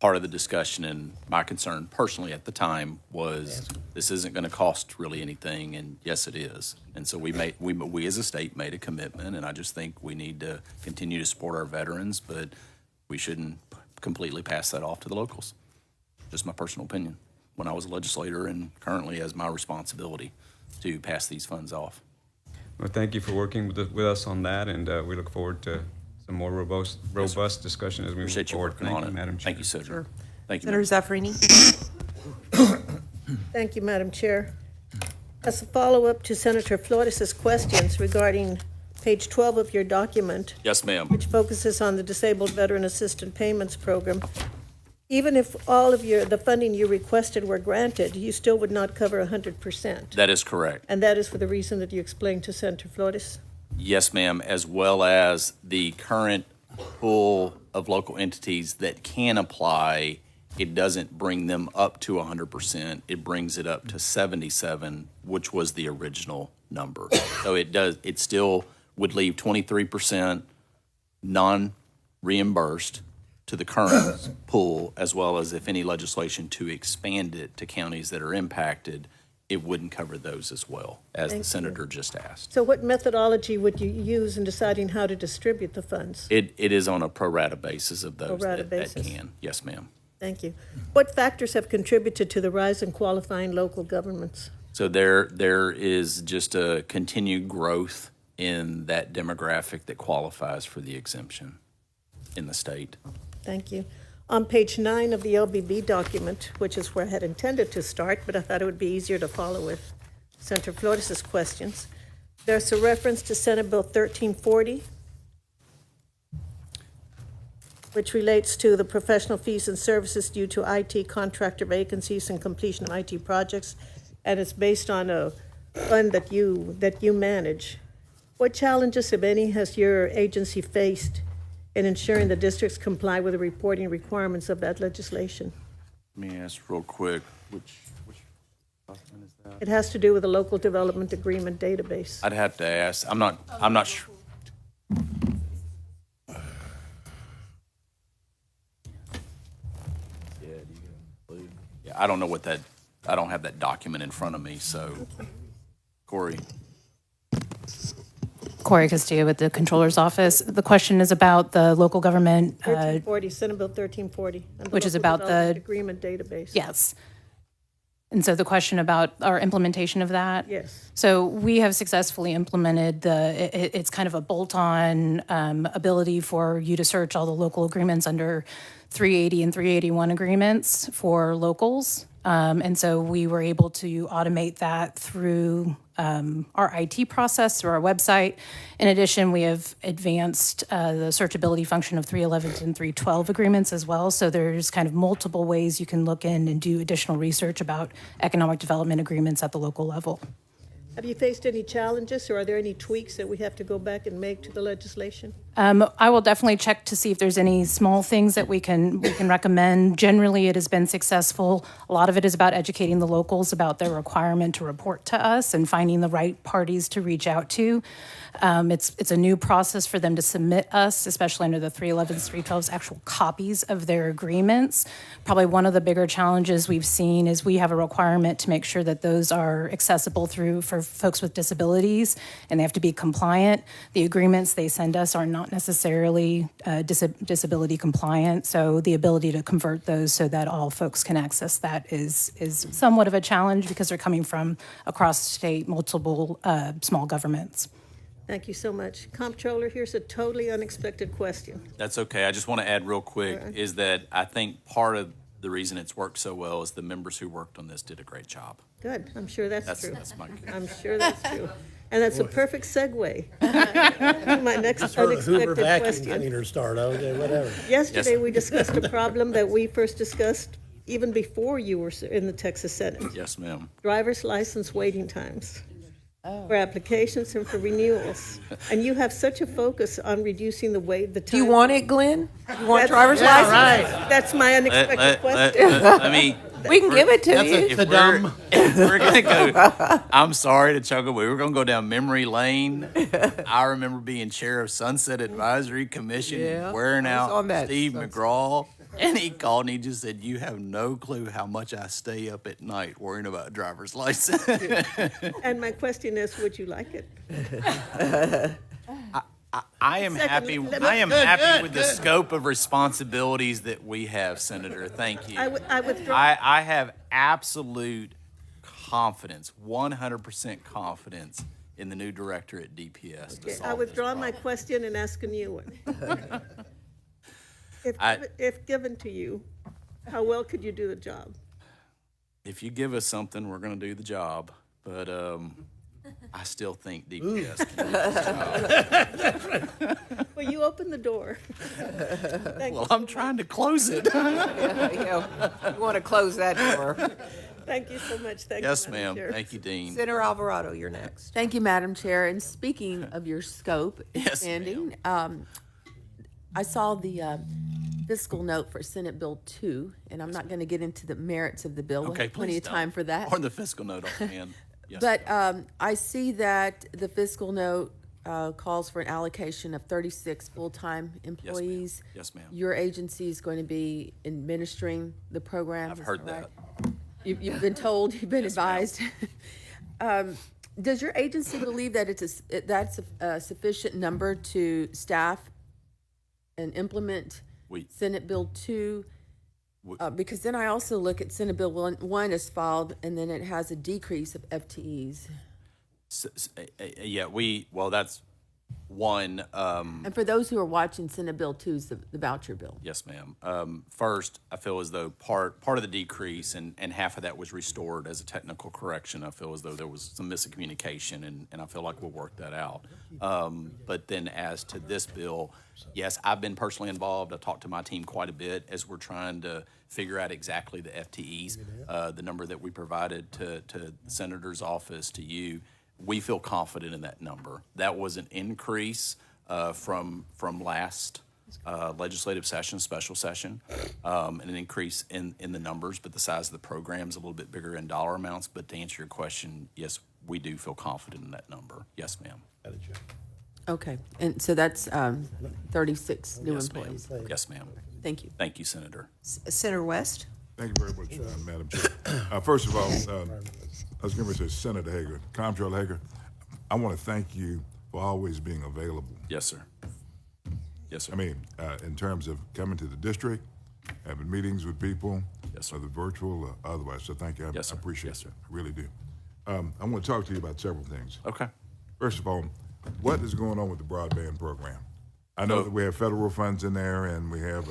part of the discussion and my concern personally at the time was this isn't going to cost really anything, and yes, it is. And so we as a state made a commitment, and I just think we need to continue to support our veterans, but we shouldn't completely pass that off to the locals. Just my personal opinion. When I was a legislator and currently as my responsibility to pass these funds off. Well, thank you for working with us on that, and we look forward to some more robust discussion as we move Appreciate you forward. working Thank on you, it. Madam Chair. Thank you, sir. Sure. Thank you. Senator ma'am. Zaffarini. Thank you, Madam Chair. As a follow-up to Senator Flores' questions regarding page 12 of your document, Yes, ma'am. which focuses on the Disabled Veteran Assistance Payments Program, even if all of the funding you requested were granted, you still would not cover 100%. That is correct. And that is for the reason that you explained to Senator Flores? Yes, ma'am, as well as the current pool of local entities that can apply. It doesn't bring them up to 100%. It brings it up to 77, which was the original number. So it still would leave 23% non-reimbursed to the current pool, as well as if any legislation to expand it to counties that are impacted, it wouldn't cover those as well, as the senator just asked. So what methodology would you use in deciding how to distribute the funds? It is on a pro rata basis of those Pro rata that basis. can. Yes, ma'am. Thank you. What factors have contributed to the rise in qualifying local governments? So there is just a continued growth in that demographic that qualifies for the exemption in the state. Thank you. On page 9 of the LBB document, which is where I had intended to start, but I thought it would be easier to follow with Senator Flores' questions, there's a reference to Senate Bill 1340, which relates to the professional fees and services due to IT contractor vacancies and completion of IT projects, and it's based on a fund that you manage. What challenges, if any, has your agency faced in ensuring the districts comply with the reporting requirements of that legislation? Let me ask real quick, which document is that? It has to do with the local development agreement database. I'd have to ask. I'm not sure. Yeah, I don't know what that, I don't have that document in front of me, so Corey. Corey Castillo with the Comptroller's Office. The question is about the local government, 1340, Senate Bill 1340. and the which is Local about Development the- Agreement database. yes. And so the question about our implementation of that? Yes. So we have successfully implemented it's kind of a bolt-on ability for you to search all the local agreements under 380 and 381 agreements for locals. And so we were able to automate that through our IT process, through our website. In addition, we have advanced the searchability function of 311 and 312 agreements as well. So there's kind of multiple ways you can look in and do additional research about economic development agreements at the local level. Have you faced any challenges, or are there any tweaks that we have to go back and make to the legislation? I will definitely check to see if there's any small things that we can recommend. Generally, it has been successful. A lot of it is about educating the locals about their requirement to report to us and finding the right parties to reach out to. It's a new process for them to submit us, especially under the 311s, 312s, actual copies of their agreements. Probably one of the bigger challenges we've seen is we have a requirement to make sure that those are accessible for folks with disabilities, and they have to be compliant. The agreements they send us are not necessarily disability compliant, so the ability to convert those so that all folks can access that is somewhat of a challenge because they're coming from across state, multiple small governments. Thank you so much. Comptroller, here's a totally unexpected question. That's okay. I just want to add real quick is that I think part of the reason it's worked so well is the members who worked on this did a great job. Good, I'm sure that's true. That's my I'm sure that's true. And that's a perfect segue to my next Hoover unexpected vacuum question. cleaner start, okay, whatever. Yesterday, Yes. we discussed a problem that we first discussed even before you were in the Texas Senate. Yes, ma'am. Driver's license waiting times for applications and for renewals. And you have such a focus on reducing the time. Do you want it, Glenn? You want That's- driver's yeah, license? right. That's my unexpected question. Let me. We can give it to you. If we're gonna go, I'm sorry to chuckle, but we're gonna go down memory lane. I remember being chair of Sunset Advisory Commission, Yeah, wearing I was out on that. Steve McGraw, and he called and he just said, "You have no clue how much I stay up at night worrying about a driver's license." And my question is, would you like it? I am happy. I am happy with the scope of responsibilities that we have, Senator. Thank you. I withdraw. I have absolute confidence, 100% confidence in the new director at DPS. To Okay, solve I withdraw this my problem. question and ask a new one. If given to you, how well could you do the job? If you give us something, we're going to do the job. But I still think DPS can do the job. Well, you open the door. Thank Well, you. I'm trying to close it. You want to close that door. Thank you so much. Thank Yes, you, Madam ma'am. Chair. Thank you, Dean. Senator Alvarado, you're next. Thank you, Madam Chair. And speaking of your scope Yes, expanding, I saw the fiscal note for Senate Bill 2, and I'm not going to get into the merits of the bill. We'll Okay, have plenty please of time don't. for that. Or the fiscal note offhand. Yes. But I see that the fiscal note calls for an allocation of 36 full-time employees. Yes, ma'am. Your agency is going to be administering the program. I've is heard right? that. You've been told, you've been Yes, ma'am. advised. Does your agency believe that that's a sufficient number to staff and implement We- Senate Bill 2? Because then I also look at Senate Bill 1 is filed, and then it has a decrease of FTEs. Yeah, well, that's one. And for those who are watching, Senate Bill 2 is the voucher bill. Yes, ma'am. First, I feel as though part of the decrease and half of that was restored as a technical correction. I feel as though there was some miscommunication, and I feel like we'll work that out. But then as to this bill, yes, I've been personally involved. I talked to my team quite a bit as we're trying to figure out exactly the FTEs, the number that we provided to the Senator's office, to you. We feel confident in that number. That was an increase from last legislative session, special session, and an increase in the numbers, but the size of the program's a little bit bigger in dollar amounts. But to answer your question, yes, we do feel confident in that number. Yes, ma'am. Okay, and so that's 36 new Yes, ma'am. employees. Yes, ma'am. Thank you. Thank you, Senator. Senator West? Thank you very much, Madam Chair. First of all, I was going to say Senator Hager, Comptroller Hager. I want to thank you for always being available. Yes, sir. Yes, sir. I mean, in terms of coming to the district, having meetings with people, Yes, sir. whether virtual or otherwise. So thank you. Yes, sir. I appreciate Yes, sir. it. I really do. I want to talk to you about several things. Okay. First of all, what is going on with the broadband program? I know that we have federal funds in there and we have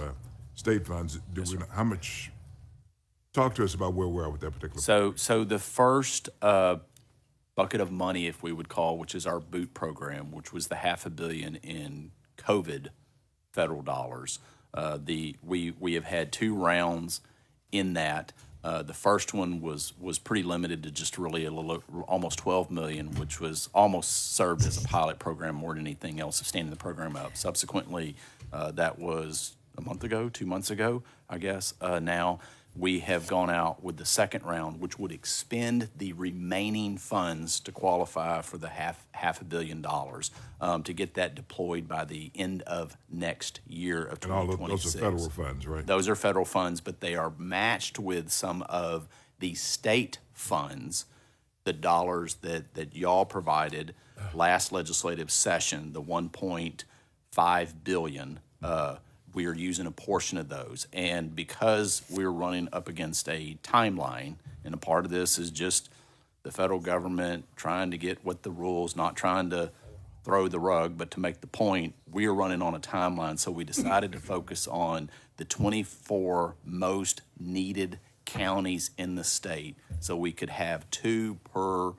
state funds. How much? Talk to us about where we are with that particular. So the first bucket of money, if we would call, which is our BOOT program, which was the $500 million in COVID federal dollars. We have had 2 rounds in that. The first one was pretty limited to just really almost $12 million, which was almost served as a pilot program more than anything else of standing the program up. Subsequently, that was a month ago, 2 months ago, I guess. Now we have gone out with the second round, which would expend the remaining funds to qualify for the $500 million to get that deployed by the end of next year of 2026. And all those are federal funds, right? Those are federal funds, but they are matched with some of the state funds, the dollars that y'all provided last legislative session, the $1.5 billion. We are using a portion of those. And because we're running up against a timeline, and a part of this is just the federal government trying to get what the rules, not trying to throw the rug, but to make the point, we are running on a timeline. So we decided to focus on the 24 most needed counties in the state so we could have 2 per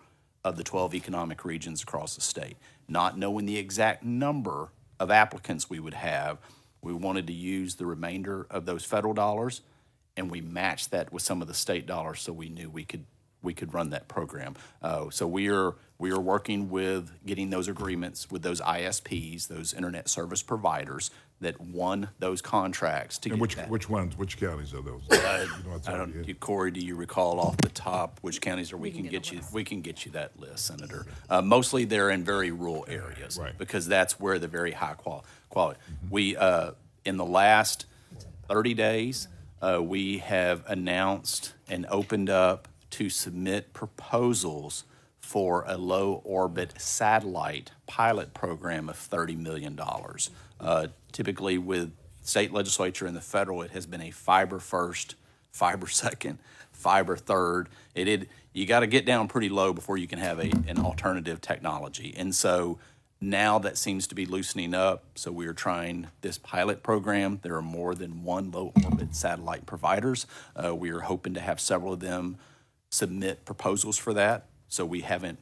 of the 12 economic regions across the state. Not knowing the exact number of applicants we would have, we wanted to use the remainder of those federal dollars, and we matched that with some of the state dollars, so we knew we could run that program. So we are working with getting those agreements with those ISPs, those internet service providers that won those contracts to And get that. which ones? Which counties are those? Corey, do you recall off the top which counties are we can get you that list, Senator. Mostly they're in very rural areas, Right. because that's where the very high quality. We in the last 30 days we have announced and opened up to submit proposals for a low orbit satellite pilot program of $30 million. Typically with state legislature and the federal, it has been a fiber first, fiber second, fiber third. You got to get down pretty low before you can have an alternative technology. And so now that seems to be loosening up. So we are trying this pilot program. There are more than 1 low orbit satellite providers. We are hoping to have several of them submit proposals for that. So we haven't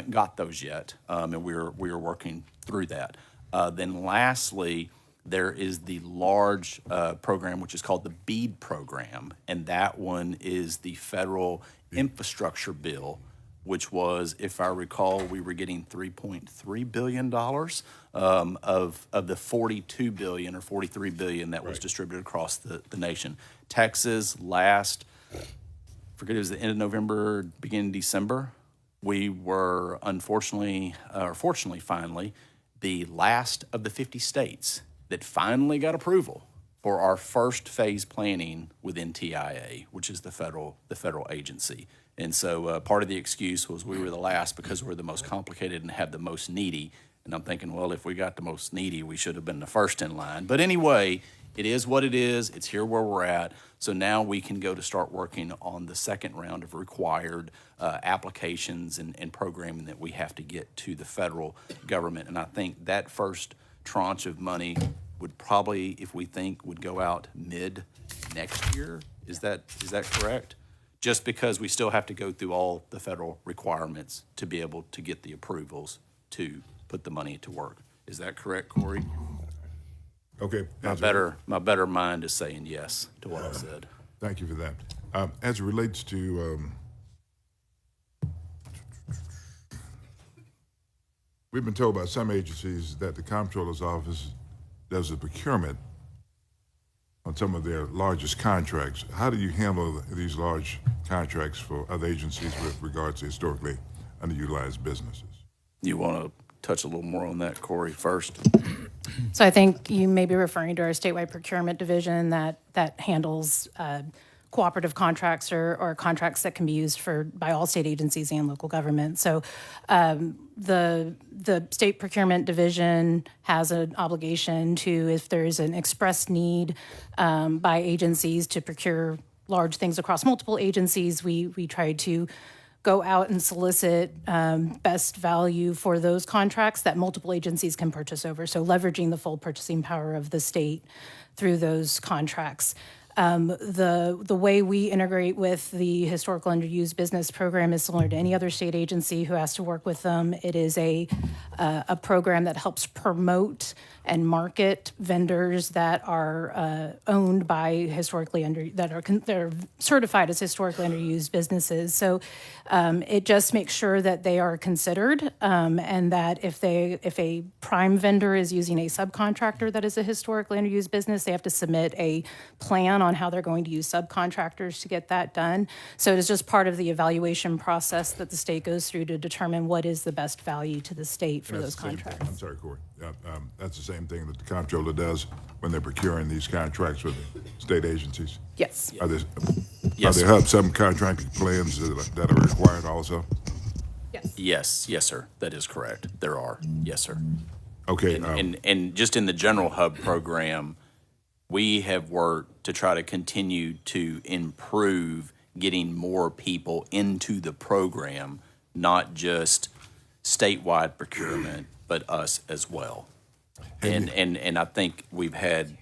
got those yet, and we are working through that. Then lastly, there is the large program which is called the BEAD program, and that one is the federal infrastructure bill, which was, if I recall, we were getting $3.3 billion of the $42 billion or $43 billion that was distributed across the nation. Texas forget it was the end of November, beginning of December. We were fortunately, finally, the last of the 50 states that finally got approval for our first phase planning within TIA, which is the federal agency. And so part of the excuse was we were the last because we're the most complicated and have the most needy. And I'm thinking, well, if we got the most needy, we should have been the first in line. But anyway, it is what it is. It's here where we're at. So now we can go to start working on the second round of required applications and programming that we have to get to the federal government. And I think that first tranche of money would probably, if we think, would go out mid next year. Is that correct? Just because we still have to go through all the federal requirements to be able to get the approvals to put the money to work. Is that correct, Corey? Okay. My better mind is saying yes to what I said. Thank you for that. As it relates to, we've been told by some agencies that the Comptroller's office does the procurement on some of their largest contracts. How do you handle these large contracts for other agencies with regards to historically underutilized businesses? You want to touch a little more on that, Corey, first? So I think you may be referring to our statewide procurement division that handles cooperative contracts or contracts that can be used by all state agencies and local government. So the State Procurement Division has an obligation to, if there's an express need by agencies to procure large things across multiple agencies, we try to go out and solicit best value for those contracts that multiple agencies can purchase over. So leveraging the full purchasing power of the state through those contracts. The way we integrate with the Historical Underused Business Program is similar to any other state agency who has to work with them. It is a program that helps promote and market vendors that are owned by that are certified as historically underused businesses. So it just makes sure that they are considered, and that if a prime vendor is using a subcontractor that is a historically underused business, they have to submit a plan on how they're going to use subcontractors to get that done. So it is just part of the evaluation process that the state goes through to determine what is the best value to the state for those contracts. I'm sorry, Corey. That's the same thing that the comptroller does when they're procuring these contracts with the state agencies? Yes. Are there Yes, sir. subcontracting plans that are required also? Yes. Yes, sir. That is correct. There are. Yes, sir. Okay. And just in the general hub program, we have worked to try to continue to improve getting more people into the program, not just statewide procurement, but us as well. And I think we've had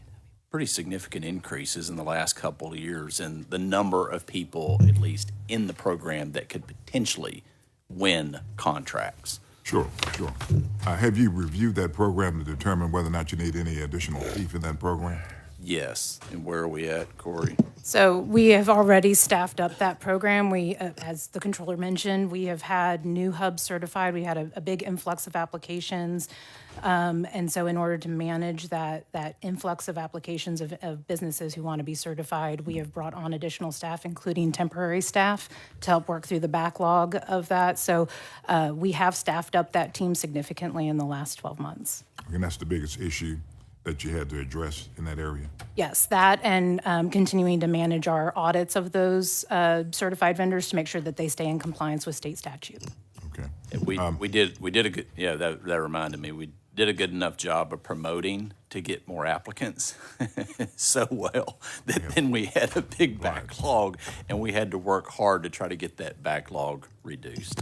pretty significant increases in the last couple of years in the number of people, at least in the program, that could potentially win contracts. Sure. Have you reviewed that program to determine whether or not you need any additional teeth in that program? Yes. And where are we at, Corey? So we have already staffed up that program. We, as the controller mentioned, we have had new hubs certified. We had a big influx of applications. And so in order to manage that influx of applications of businesses who want to be certified, we have brought on additional staff, including temporary staff, to help work through the backlog of that. So we have staffed up that team significantly in the last 12 months. And that's the biggest issue that you had to address in that area? Yes, that and continuing to manage our audits of those certified vendors to make sure that they stay in compliance with state statute. Okay. We did a good, yeah, that reminded me, we did a good enough job of promoting to get more applicants so well that then we had a big backlog and we had to work hard to try to get that backlog reduced.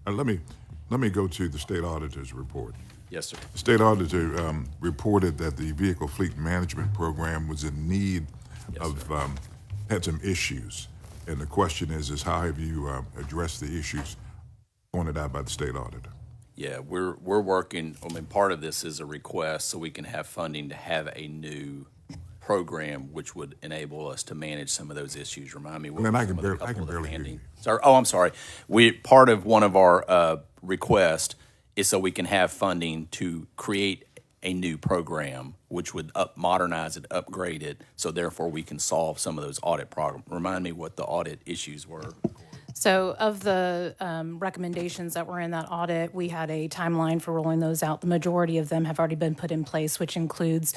Let me go to the state auditor's report. Yes, sir. The state auditor reported that the vehicle fleet management program was in need had some issues. And the question is how have you addressed the issues pointed out by the state auditor? Yeah, we're working, I mean, part of this is a request so we can have funding to have a new program which would enable us to manage some of those issues. Remind me what Well, then I some can of the barely- I couple can of the barely hear pending- you. Sorry, oh, I'm sorry. Part of one of our requests is so we can have funding to create a new program which would modernize it, upgrade it, so therefore we can solve some of those audit problems. Remind me what the audit issues were. So of the recommendations that were in that audit, we had a timeline for rolling those out. The majority of them have already been put in place, which includes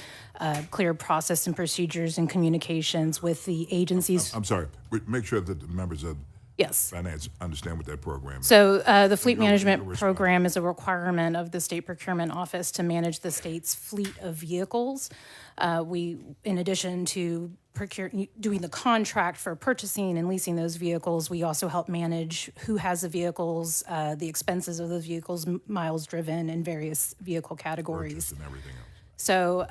clear process and procedures and communications with the agencies. I'm sorry. Make sure that the members of Yes. finance understand what that program is. So the fleet You'll management respond. program is a requirement of the state procurement office to manage the state's fleet of vehicles. We, in addition to doing the contract for purchasing and leasing those vehicles, we also help manage who has the vehicles, the expenses of those vehicles, miles driven, and various vehicle categories. And everything else. So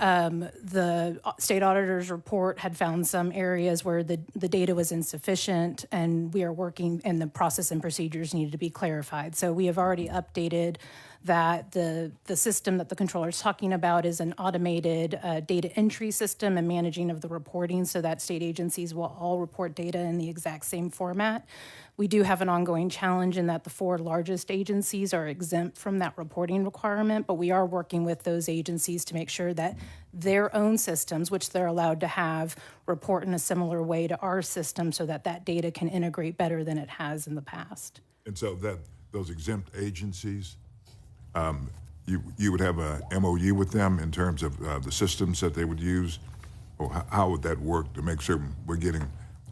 the state auditor's report had found some areas where the data was insufficient, and we are working, and the process and procedures needed to be clarified. So we have already updated that the system that the controller is talking about is an automated data entry system and managing of the reporting so that state agencies will all report data in the exact same format. We do have an ongoing challenge in that the 4 largest agencies are exempt from that reporting requirement, but we are working with those agencies to make sure that their own systems, which they're allowed to have, report in a similar way to our system so that that data can integrate better than it has in the past. And so those exempt agencies, you would have a MOU with them in terms of the systems that they would use, or how would that work to make certain we're getting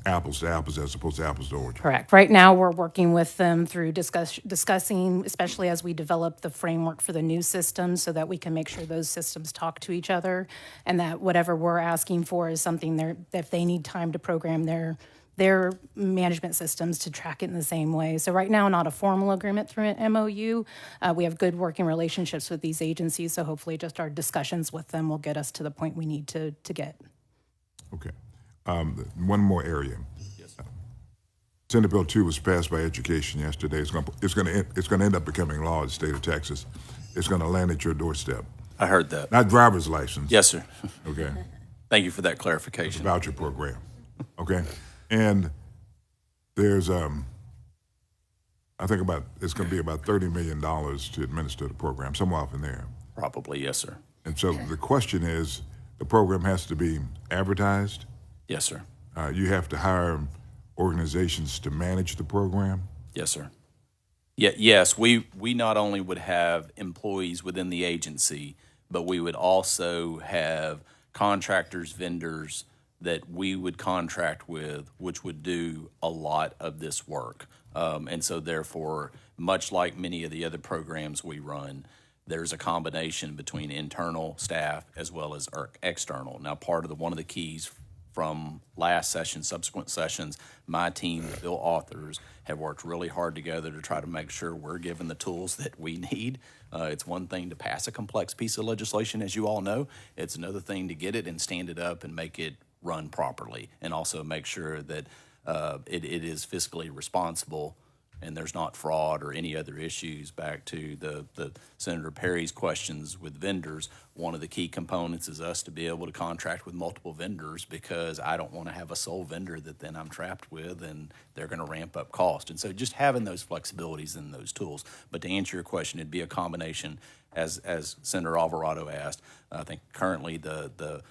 apples to apples as opposed to apples to oranges. Correct. Right now, we're working with them through discussing, especially as we develop the framework for the new systems, so that we can make sure those systems talk to each other, and that whatever we're asking for is something that if they need time to program their management systems to track it in the same way. So right now, not a formal agreement through an MOU. We have good working relationships with these agencies, so hopefully just our discussions with them will get us to the point we need to get. Okay. One more area. Senate Bill 2 was passed by Education yesterday. It's going to end up becoming law in the state of Texas. It's going to land at your doorstep. I heard that. Not driver's license. Yes, sir. Okay. Thank you for that It's a clarification. voucher program. Okay. And there's I think it's going to be about $30 million to administer the program, somewhere off in there. Probably, yes, sir. And so the question is, the program has to be advertised. Yes, sir. You have to hire organizations to manage the program. Yes, sir. Yeah, yes, we not only would have employees within the agency, but we would also have contractors, vendors that we would contract with, which would do a lot of this work. And so therefore, much like many of the other programs we run, there's a combination between internal staff as well as external. Now, one of the keys from last session, subsequent sessions, my team, the bill authors, have worked really hard together to try to make sure we're given the tools that we need. It's one thing to pass a complex piece of legislation, as you all know. It's another thing to get it and stand it up and make it run properly, and also make sure that it is fiscally responsible and there's not fraud or any other issues. Back to the Senator Perry's questions with vendors, one of the key components is us to be able to contract with multiple vendors, because I don't want to have a sole vendor that then I'm trapped with and they're going to ramp up cost. And so just having those flexibilities and those tools. But to answer your question, it'd be a combination, as Senator Alvarado asked. I think currently the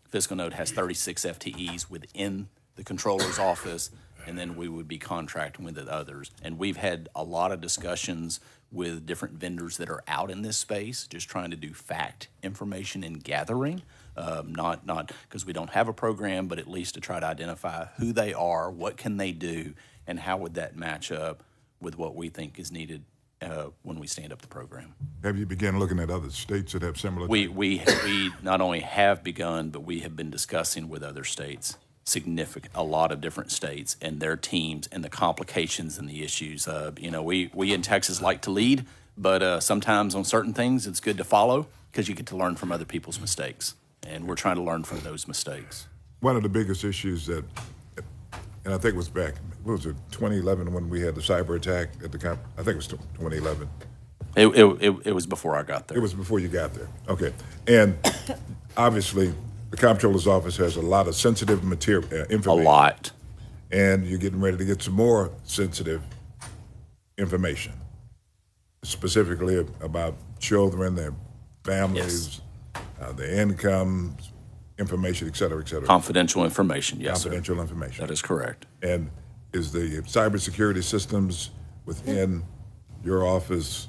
fiscal note has 36 FTEs within the Comptroller's office, and then we would be contracting with the others. And we've had a lot of discussions with different vendors that are out in this space, just trying to do fact information and gathering, not because we don't have a program, but at least to try to identify who they are, what can they do, and how would that match up with what we think is needed when we stand up the program. Have you begun looking at other states that have similar? We not only have begun, but we have been discussing with other states, a lot of different states and their teams and the complications and the issues. We in Texas like to lead, but sometimes on certain things it's good to follow, because you get to learn from other people's mistakes, and we're trying to learn from those mistakes. One of the biggest issues that, and I think it was back, what was it, 2011 when we had the cyber attack at the camp? I think it was 2011. It was before I got there. It was before you got there. Okay. And obviously, the Comptroller's office has a lot of sensitive material, information. A lot. And you're getting ready to get some more sensitive information, specifically about children, their families, their income, information, et cetera, et cetera. Confidential information, yes, Confidential information. That is correct. And is the cybersecurity systems within your office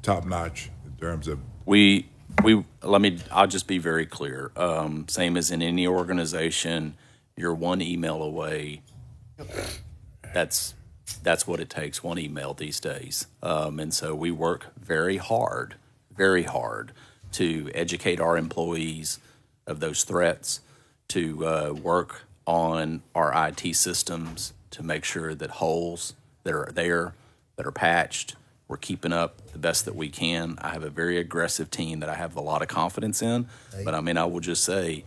top-notch in terms of? I'll just be very clear. Same as in any organization, you're one email away. That's what it takes, one email these days. And so we work very hard to educate our employees of those threats, to work on our IT systems to make sure that holes that are there, that are patched, we're keeping up the best that we can. I have a very aggressive team that I have a lot of confidence in. But I will just say,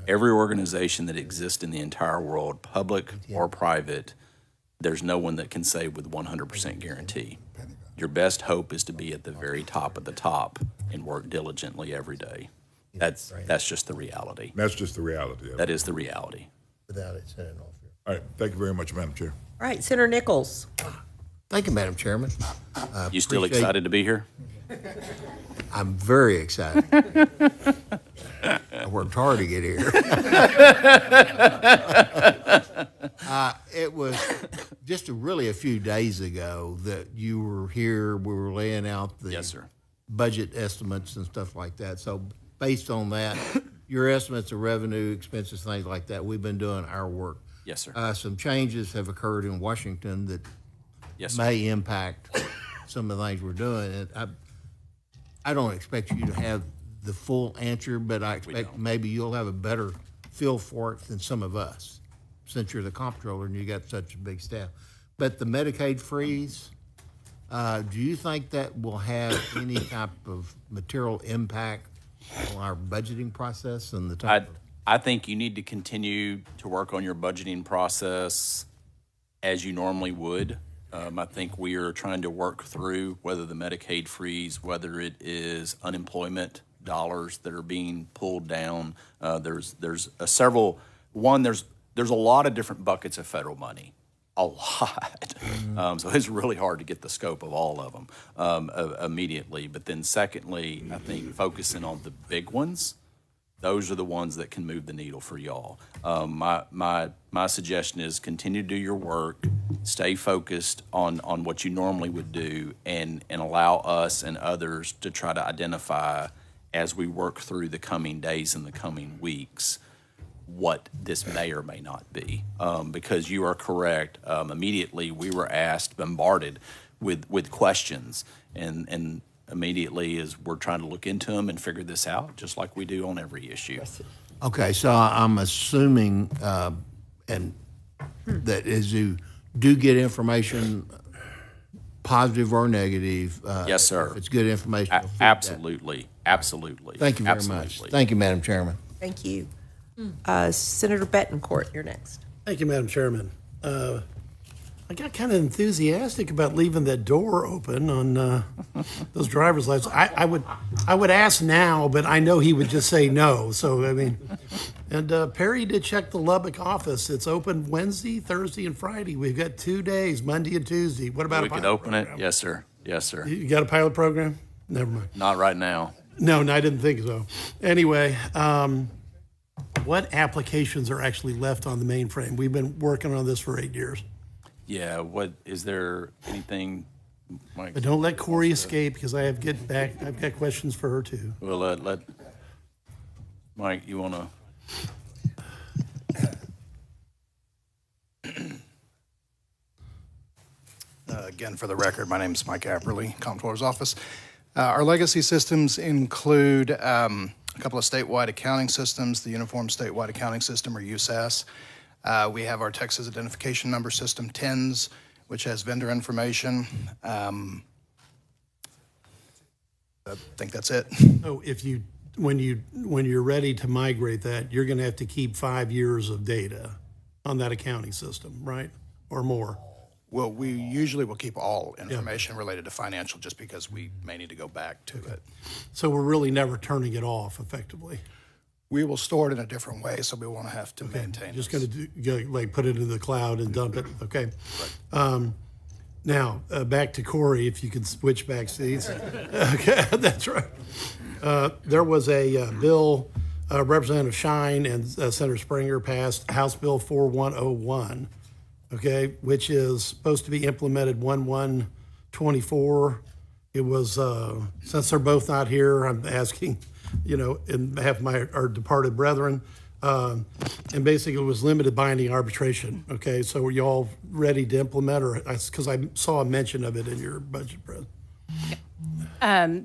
every organization that exists in the entire world, public or private, there's no one that can say with 100% guarantee. Your best hope is to be at the very top of the top and work diligently every day. That's just the reality. That's just the reality. That is the reality. Without it setting off. All right. Thank you very much, Madam Chair. All right, Senator Nichols. Thank you, Madam Chairman. You still Appreciate- excited to be here? I'm very excited. I worked hard to get here. It was just really a few days ago that you were here. We were laying out the Yes, sir. budget estimates and stuff like that. So based on that, your estimates of revenue, expenses, things like that. We've been doing our work. Yes, sir. Some changes have occurred in Washington that Yes, sir. may impact some of the things we're doing. And I don't expect you to have the full answer, but I expect don't. maybe you'll have a better feel for it than some of us, since you're the comptroller and you got such a big staff. But the Medicaid freeze, do you think that will have any type of material impact on our budgeting process and the type of? I think you need to continue to work on your budgeting process as you normally would. I think we are trying to work through whether the Medicaid freeze, whether it is unemployment dollars that are being pulled down. There's a lot of different buckets of federal money. A lot. So it's really hard to get the scope of all of them immediately. But then secondly, I think focusing on the big ones, those are the ones that can move the needle for y'all. My suggestion is continue to do your work, stay focused on what you normally would do, and allow us and others to try to identify as we work through the coming days and the coming weeks what this may or may not be. Because you are correct, immediately we were bombarded with questions, and immediately as we're trying to look into them and figure this out, just like we do on every issue. Okay, so I'm assuming, and that as you do get information, positive or negative. Yes, sir. If it's good information. you'll feed that. Absolutely. Thank you very much. Absolutely. Thank you, Madam Chairman. Thank you. Senator Betancourt, you're next. Thank you, Madam Chairman. I got kind of enthusiastic about leaving that door open on those driver's licenses. I would ask now, but I know he would just say no. So, I mean, and Perry did check the Lubbock office. It's open Wednesday, Thursday, and Friday. We've got 2 days, Monday and Tuesday. What about We a could pilot open it. program? Yes, sir. Yes, sir. You got a pilot program? Never mind. Not right now. No, I didn't think so. Anyway, what applications are actually left on the mainframe? We've been working on this for 8 years. Yeah, is there anything, Mike? But don't let Corey escape because I've got questions for her too. Well, let Mike, you want to? Again, for the record, my name is Mike Apperly, Comptroller's Office. Our legacy systems include a couple of statewide accounting systems, the Uniform Statewide Accounting System, or USAS. We have our Texas Identification Number System, TINS, which has vendor information. I think that's it. So when you're ready to migrate that, you're going to have to keep 5 years of data on that accounting system, right? Or more. Well, we usually will keep all information related to financial just because we may need to go back to it. So we're really never turning it off effectively. We will store it in a different way, so we won't have to maintain Just it. going to like put it into the cloud and dump it. Okay. Now back to Corey, if you could switch back seats. Okay, that's right. There was a bill, Representative Shine and Senator Springer passed House Bill 4101. Okay, which is supposed to be implemented 1/1/24. It was since they're both not here, I'm asking, in behalf of our departed brethren, and basically it was limited binding arbitration. Okay, so were you all ready to implement, or because I saw a mention of it in your budget presentation?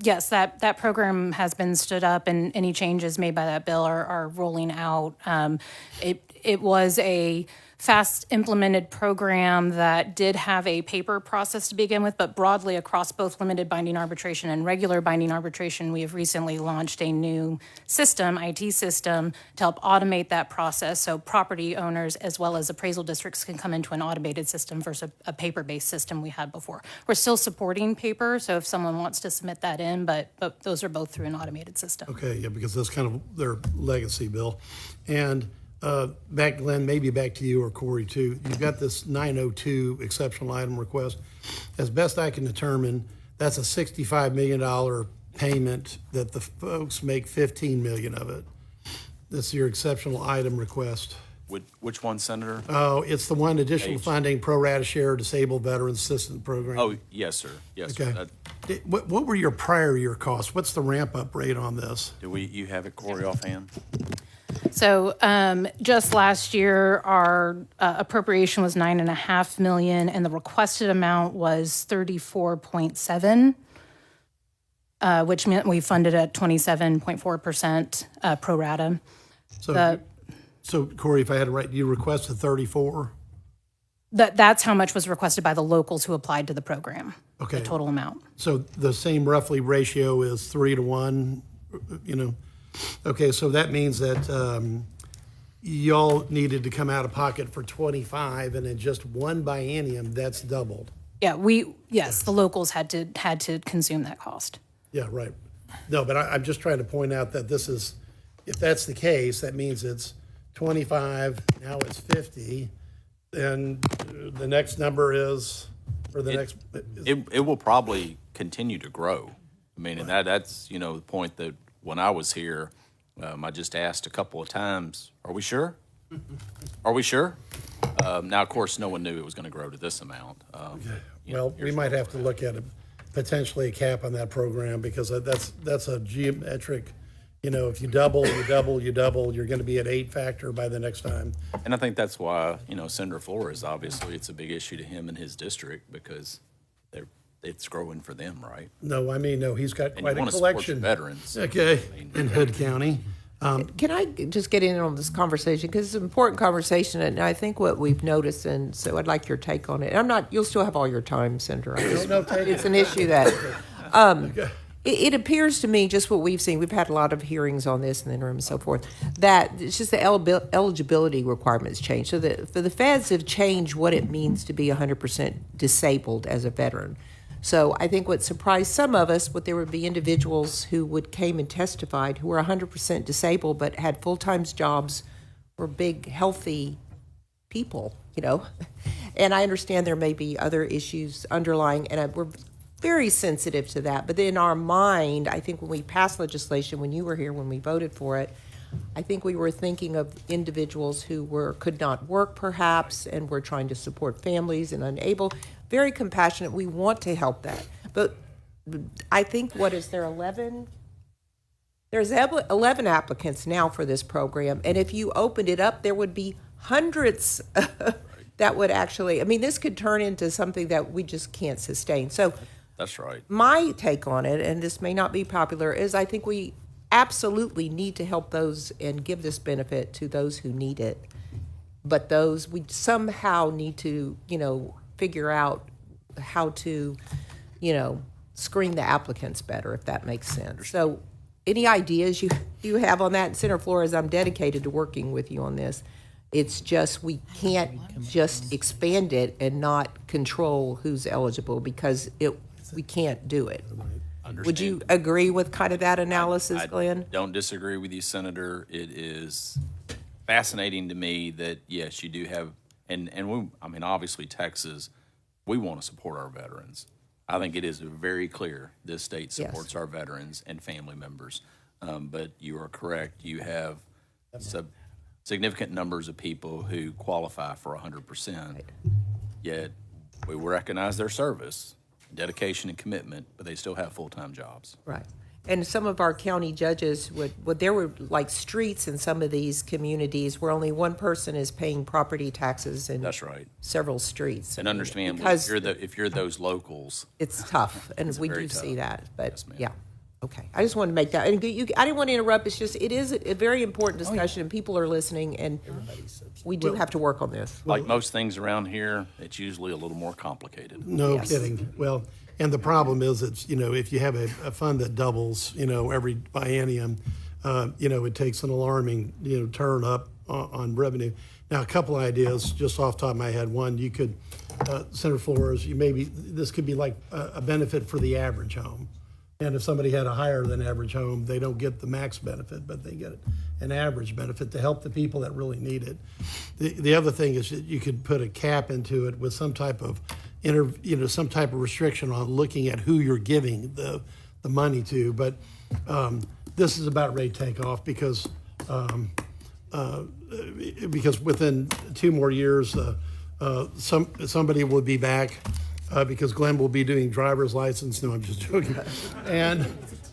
Yes, that program has been stood up, and any changes made by that bill are rolling out. It was a fast implemented program that did have a paper process to begin with, but broadly across both limited binding arbitration and regular binding arbitration, we have recently launched a new system, IT system, to help automate that process so property owners as well as appraisal districts can come into an automated system versus a paper-based system we had before. We're still supporting paper, so if someone wants to submit that in, but those are both through an automated system. Okay, yeah, because that's kind of their legacy bill. And back, Glenn, maybe back to you or Corey too. You've got this 902 exceptional item request. As best I can determine, that's a $65 million payment that the folks make $15 million of it. That's your exceptional item request. Which one, Senator? Oh, it's the one additional H. funding, pro rata share, disabled veterans assistance program. Oh, yes, sir. Yes, sir. Okay. What were your prior year costs? What's the ramp-up rate on this? You have it, Corey, offhand? So just last year, our appropriation was $9.5 million, and the requested amount was 34.7, which meant we funded at 27.4% pro rata. So Corey, if I had it right, you requested 34? That's how much was requested by the locals who applied to the program. Okay. The total amount. So the same roughly ratio is 3 to 1, you know? Okay, so that means that y'all needed to come out of pocket for 25, and in just one biennium, that's doubled. Yeah, the locals had to consume that cost. Yeah, right. No, but I'm just trying to point out that this is, if that's the case, that means it's 25, now it's 50, and the next number is, or the next. It will probably continue to grow. I mean, and that's, the point that when I was here, I just asked a couple of times, are we sure? Are we sure? Now, of course, no one knew it was going to grow to this amount. Well, we might have to look at potentially a cap on that program, because that's a geometric, if you double, you're going to be at 8 factor by the next time. And I think that's why, Senator Flores, obviously, it's a big issue to him and his district, because it's growing for them, right? No, he's got And quite you a want to support collection. your veterans. Okay, in Hood County. Can I just get in on this conversation? Because it's an important conversation, and I think what we've noticed, and so I'd like your take on it. And you'll still have all your time, Senator. It's an issue that, it appears to me, just what we've seen, we've had a lot of hearings on this in the interim and so forth, that it's just the eligibility requirements change. So the feds have changed what it means to be 100% disabled as a veteran. So I think what surprised some of us, there would be individuals who came and testified who were 100% disabled but had full-time jobs, were big, healthy people, And I understand there may be other issues underlying, and we're very sensitive to that. But in our mind, I think when we passed legislation, when you were here, when we voted for it, I think we were thinking of individuals who could not work perhaps, and were trying to support families and unable. Very compassionate. We want to help that. But I think, there's 11 applicants now for this program. And if you opened it up, there would be hundreds that would actually, this could turn into something that we just can't sustain. So That's right. My take on it, and this may not be popular, is I think we absolutely need to help those and give this benefit to those who need it. But we somehow need to, figure out how to, screen the applicants better, if that makes sense. So any ideas you have on that? And Senator Flores, I'm dedicated to working with you on this. It's just we can't just expand it and not control who's eligible, because we can't do it. Would you agree with kind of that analysis, Glenn? I don't disagree with you, Senator. It is fascinating to me that, yes, you do have, and obviously Texas, we want to support our veterans. I think it is very clear this state supports our veterans and family members. But you are correct. You have significant numbers of people who qualify for 100%, yet we recognize their service, dedication, and commitment, but they still have full-time jobs. Right. And some of our county judges there were like streets in some of these communities where only one person is paying property taxes in That's right. several streets. And understand, because if you're those locals, it's tough, and we do tough. see that. But Yes, ma'am. yeah, okay. I just wanted to make that. And I didn't want to interrupt. It's just it is a very important discussion, and people are listening, and we do have to work on this. like most things around here, it's usually a little more complicated. No Yes. kidding. Well, and the problem is, it's, if you have a fund that doubles, every biennium, it takes an alarming, turn up on revenue. Now, a couple ideas just off the top of my head. One, you could, Senator Flores, this could be like a benefit for the average home. And if somebody had a higher than average home, they don't get the max benefit, but they get an average benefit to help the people that really need it. The other thing is that you could put a cap into it with some type of some type of restriction on looking at who you're giving the money to. But this is about ready to take off, because because within 2 more years, somebody will be back because Glenn will be doing driver's license. No, I'm just joking.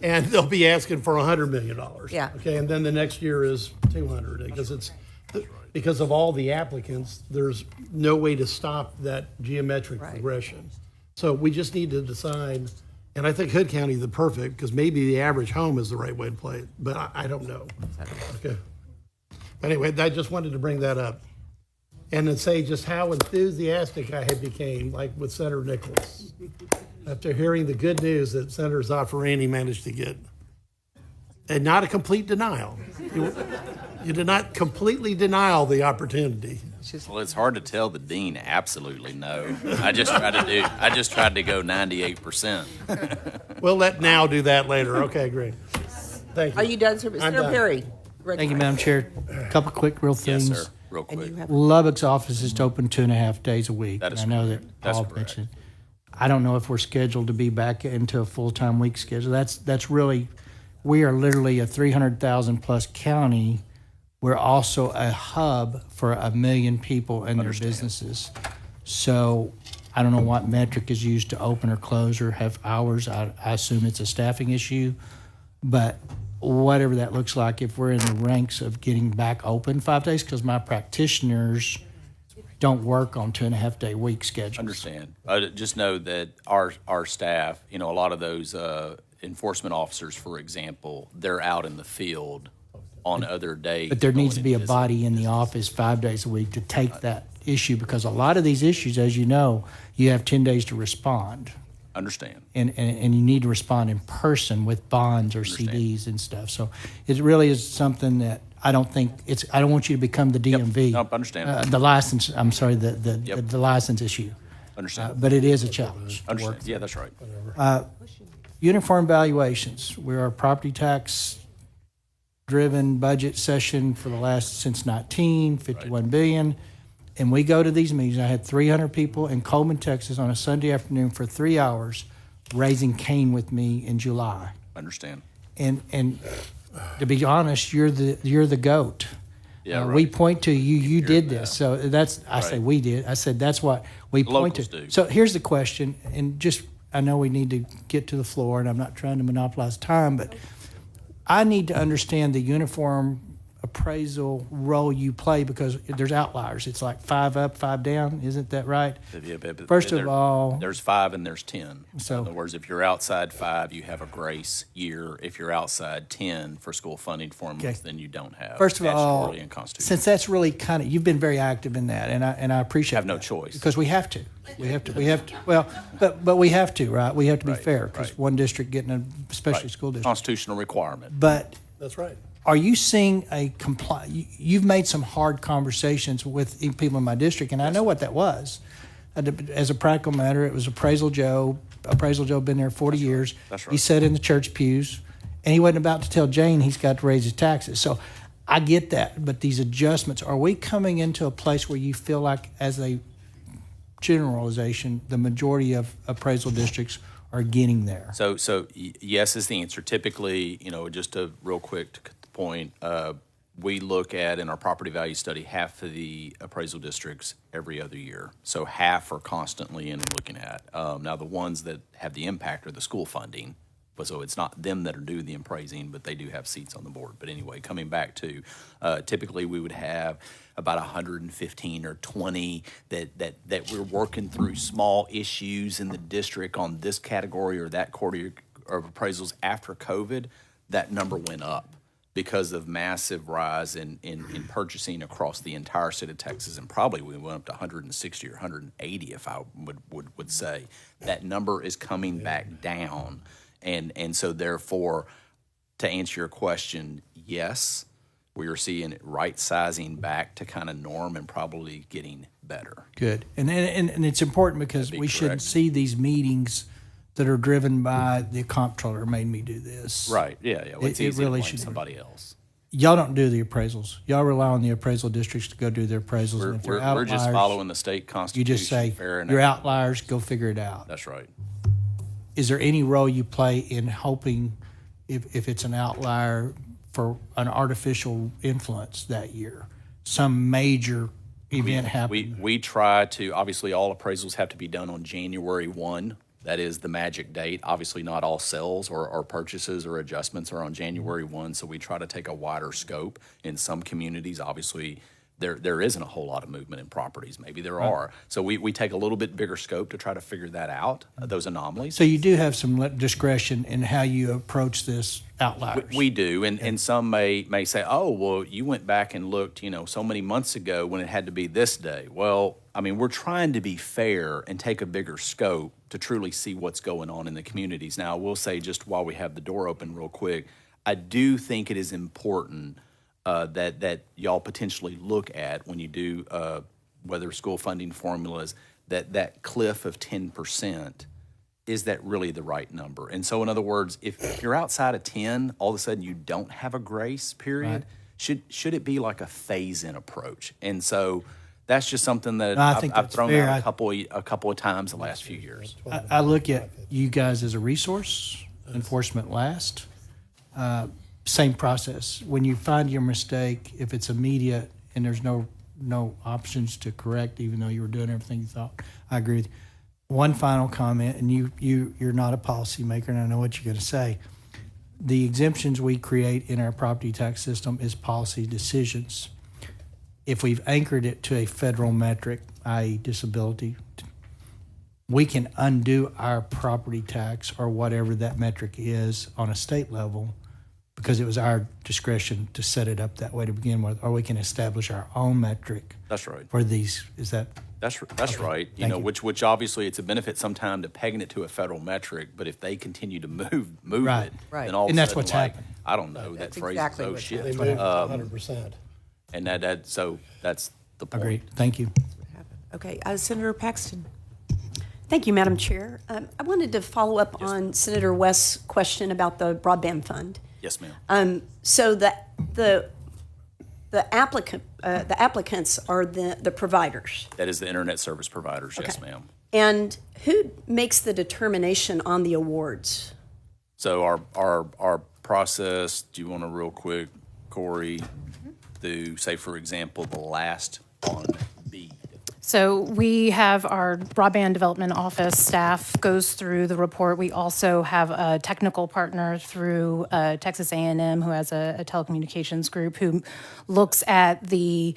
And they'll be asking for $100 million. Yeah. Okay, and then the next year is 200 because of all the applicants. There's no way to stop that geometric progression. So we just need to decide. And I think Hood County is the perfect, because maybe the average home is the right way to play it, but I don't know. Okay. Anyway, I just wanted to bring that up. And then say just how enthusiastic I had became, like with Senator Nichols, after hearing the good news that Senator Zaffarani managed to get. And not a complete denial. You did not completely deny the opportunity. Well, it's hard to tell the dean absolutely no. I just tried to go 98%. We'll let Now do that later. Okay, great. Thank you. Are you done, sir? Senator done. Perry. Thank you, Madam Chair. A couple quick real things. Yes, sir. Real quick. Lubbock's office is open 2.5 days a week. That is I know correct. that That's Paul correct. mentioned. I don't know if we're scheduled to be back into a full-time week schedule. That's really, we are literally a 300,000 plus county. We're also a hub for 1 million people and their businesses. So I don't know what metric is used to open or close or have hours. I assume it's a staffing issue, but whatever that looks like, if we're in the ranks of getting back open 5 days, because my practitioners don't work on 2.5 day week schedules. Understand. Just know that our staff, a lot of those enforcement officers, for example, they're out in the field on other days. But there needs to be a going and body in the office 5 days a week to take that issue, because a lot of these issues, as you know, you have 10 days to respond. Understand. And you need to respond in person with bonds or CDs and stuff. So it really is something that I don't want you to become the DMV. Nope, understand. The license, I'm sorry, the license issue. Understand. But it is a challenge to work Understand. through. Yeah, that's right. Uniform valuations. We're a property tax driven budget session for the last since 19, 51 billion. And we go to these meetings. I had 300 people in Coleman, Texas on a Sunday afternoon for 3 hours raising cane with me in July. Understand. And to be honest, you're the GOAT. Yeah, right. We point to you. You did this. So that's, I say Right. we did. I said that's what we point to. Locals do. So here's the question, and just, I know we need to get to the floor, and I'm not trying to monopolize time, but I need to understand the uniform appraisal role you play, because there's outliers. It's like 5 up, 5 down. Isn't that right? First of all, there's 5 and there's 10. So- in other words, if you're outside 5, you have a grace year. If you're outside 10 for school funding formulas, then you don't have. First of all, statutorily and constitutionally. since that's really kind of, you've been very active in that, and I appreciate. Have no that, choice. because we have to. We have to. Well, but we have to, right? We have to be Right, fair, because right. one district getting a special Right. school district. Constitutional requirement. But That's right. are you seeing you've made some hard conversations with people in my district, and I know what that was. As a practical matter, it was Appraisal Joe. Appraisal Joe been there 40 years. That's right. He sat in the church pews, and he wasn't about to tell Jane he's got to raise his taxes. So I get that, but these adjustments, are we coming into a place where you feel like, as a generalization, the majority of appraisal districts are getting there? So yes is the answer. Typically, just a real quick point, we look at, in our property value study, half of the appraisal districts every other year. So half are constantly in and looking at. Now, the ones that have the impact are the school funding. But so it's not them that are doing the appraising, but they do have seats on the board. But anyway, coming back to, typically we would have about 115 or 20 that we're working through small issues in the district on this category or that category of appraisals. After COVID, that number went up because of massive rise in purchasing across the entire state of Texas, and probably we went up to 160 or 180, if I would say. That number is coming back down. And so therefore, to answer your question, yes, we are seeing it right-sizing back to kind of norm and probably getting better. Good. And it's important, because we shouldn't see these meetings that are driven by the comptroller made me do this. Right, yeah. It's It easy really to blame should be. somebody else. Y'all don't do the appraisals. Y'all rely on the appraisal districts to go do their appraisals. And if they're We're just outliers, following the state you constitution. just say, fair and you're equitable. outliers, go figure it out. That's right. Is there any role you play in hoping, if it's an outlier, for an artificial influence that year? some major event happened. We try to, obviously, all appraisals have to be done on January 1. That is the magic date. Obviously, not all sales or purchases or adjustments are on January 1, so we try to take a wider scope. In some communities, obviously, there isn't a whole lot of movement in properties. Maybe there are. So we take a little bit bigger scope to try to figure that out, those anomalies. So you do have some discretion in how you approach this outliers. We do, and some may say, oh, well, you went back and looked, so many months ago when it had to be this day. Well, I mean, we're trying to be fair and take a bigger scope to truly see what's going on in the communities. Now, I will say, just while we have the door open real quick, I do think it is important that y'all potentially look at when you do whether school funding formulas, that cliff of 10%. Is that really the right number? And so, in other words, if you're outside of 10, all of a sudden you don't have a grace period. Right. Should it be like a phase-in approach? And so that's just something that I've thrown fair. out a couple of times the last few years. I look at you guys as a resource, enforcement last. Same process. When you find your mistake, if it's immediate and there's no options to correct, even though you were doing everything you thought, I agree with you. One final comment, and you're not a policymaker, and I know what you're going to say. The exemptions we create in our property tax system is policy decisions. If we've anchored it to a federal metric, i.e. disability, we can undo our property tax or whatever that metric is on a state level because it was our discretion to set it up that way to begin with, or we can establish our own metric. That's right. For these, is that? That's okay. Right. You know, which obviously it's a benefit sometime to pegging it to a federal metric, but if they continue to move right. it, Right. then all and of a that's sudden, what's like, happened. I don't know, That's that phrase exactly is, oh what's shit. They moved 100%. And so that's the point. Agreed. Thank you. Okay, Senator Paxton. Thank you, Madam Chair. I wanted to follow up on Senator West's question about the broadband fund. Yes, ma'am. So the applicants are the providers. That is the internet service providers. Yes, Okay. ma'am. And who makes the determination on the awards? So our process, do you want to real quick, Corey, do, say, for example, the last on B? So we have our broadband development office staff goes through the report. We also have a technical partner through Texas A&M who has a telecommunications group who looks at the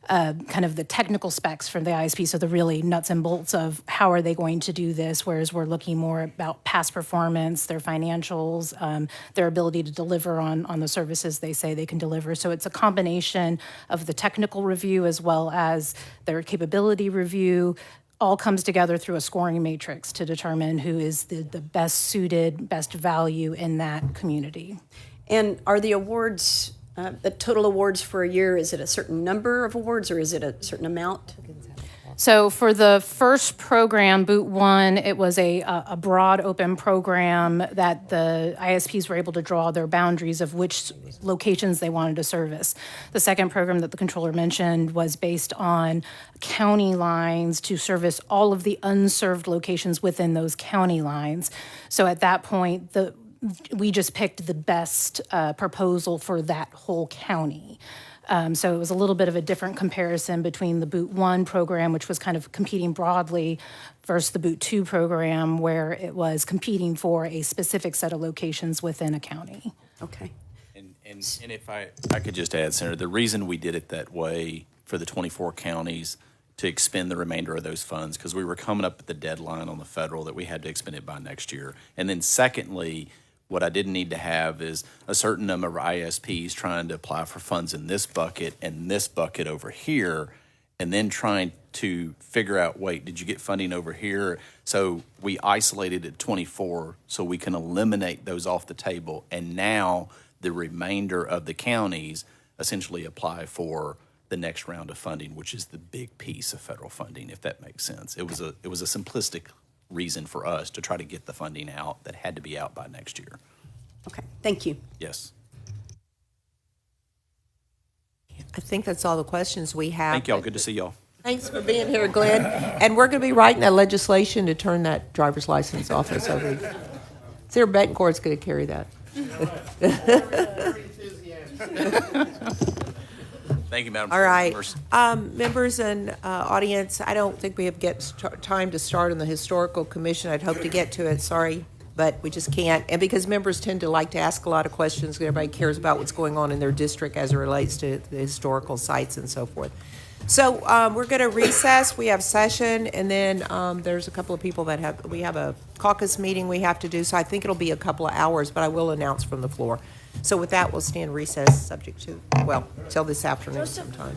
kind of the technical specs for the ISP, so the really nuts and bolts of how are they going to do this, whereas we're looking more about past performance, their financials, their ability to deliver on the services they say they can deliver. So it's a combination of the technical review as well as their capability review, all comes together through a scoring matrix to determine who is the best suited, best value in that community. And are the awards, the total awards for a year, is it a certain number of awards or is it a certain amount? So for the first program, Boot 1, it was a broad open program that the ISPs were able to draw their boundaries of which locations they wanted to service. The second program that the controller mentioned was based on county lines to service all of the unserved locations within those county lines. So at that point, we just picked the best proposal for that whole county. So it was a little bit of a different comparison between the Boot 1 program, which was kind of competing broadly, versus the Boot 2 program, where it was competing for a specific set of locations within a county. Okay. And if I could just add, Senator, the reason we did it that way for the 24 counties to expend the remainder of those funds, because we were coming up at the deadline on the federal that we had to expend it by next year. And then secondly, what I didn't need to have is a certain number of ISPs trying to apply for funds in this bucket and this bucket over here, and then trying to figure out, wait, did you get funding over here? So we isolated at 24 so we can eliminate those off the table. And now the remainder of the counties essentially apply for the next round of funding, which is the big piece of federal funding, if that makes sense. It was a simplistic reason for us to try to get the funding out that had to be out by next year. Okay, thank you. Yes. I think that's all the questions we have. Thank y'all. Good to see y'all. Thanks for being here, Glenn. And we're going to be writing that legislation to turn that driver's license office over. Sarah Betancourt's going to carry that. Thank you, Madam All Chair. right. Members. Members and audience, I don't think we have time to start on the Historical Commission. I'd hope to get to it, sorry, but we just can't. And because members tend to like to ask a lot of questions, everybody cares about what's going on in their district as it relates to the historical sites and so forth. So we're going to recess. We have session, and then there's a couple of people that we have a caucus meeting we have to do, so I think it'll be a couple of hours, but I will announce from the floor. So with that, we'll stand recess subject to, well, till this afternoon sometime.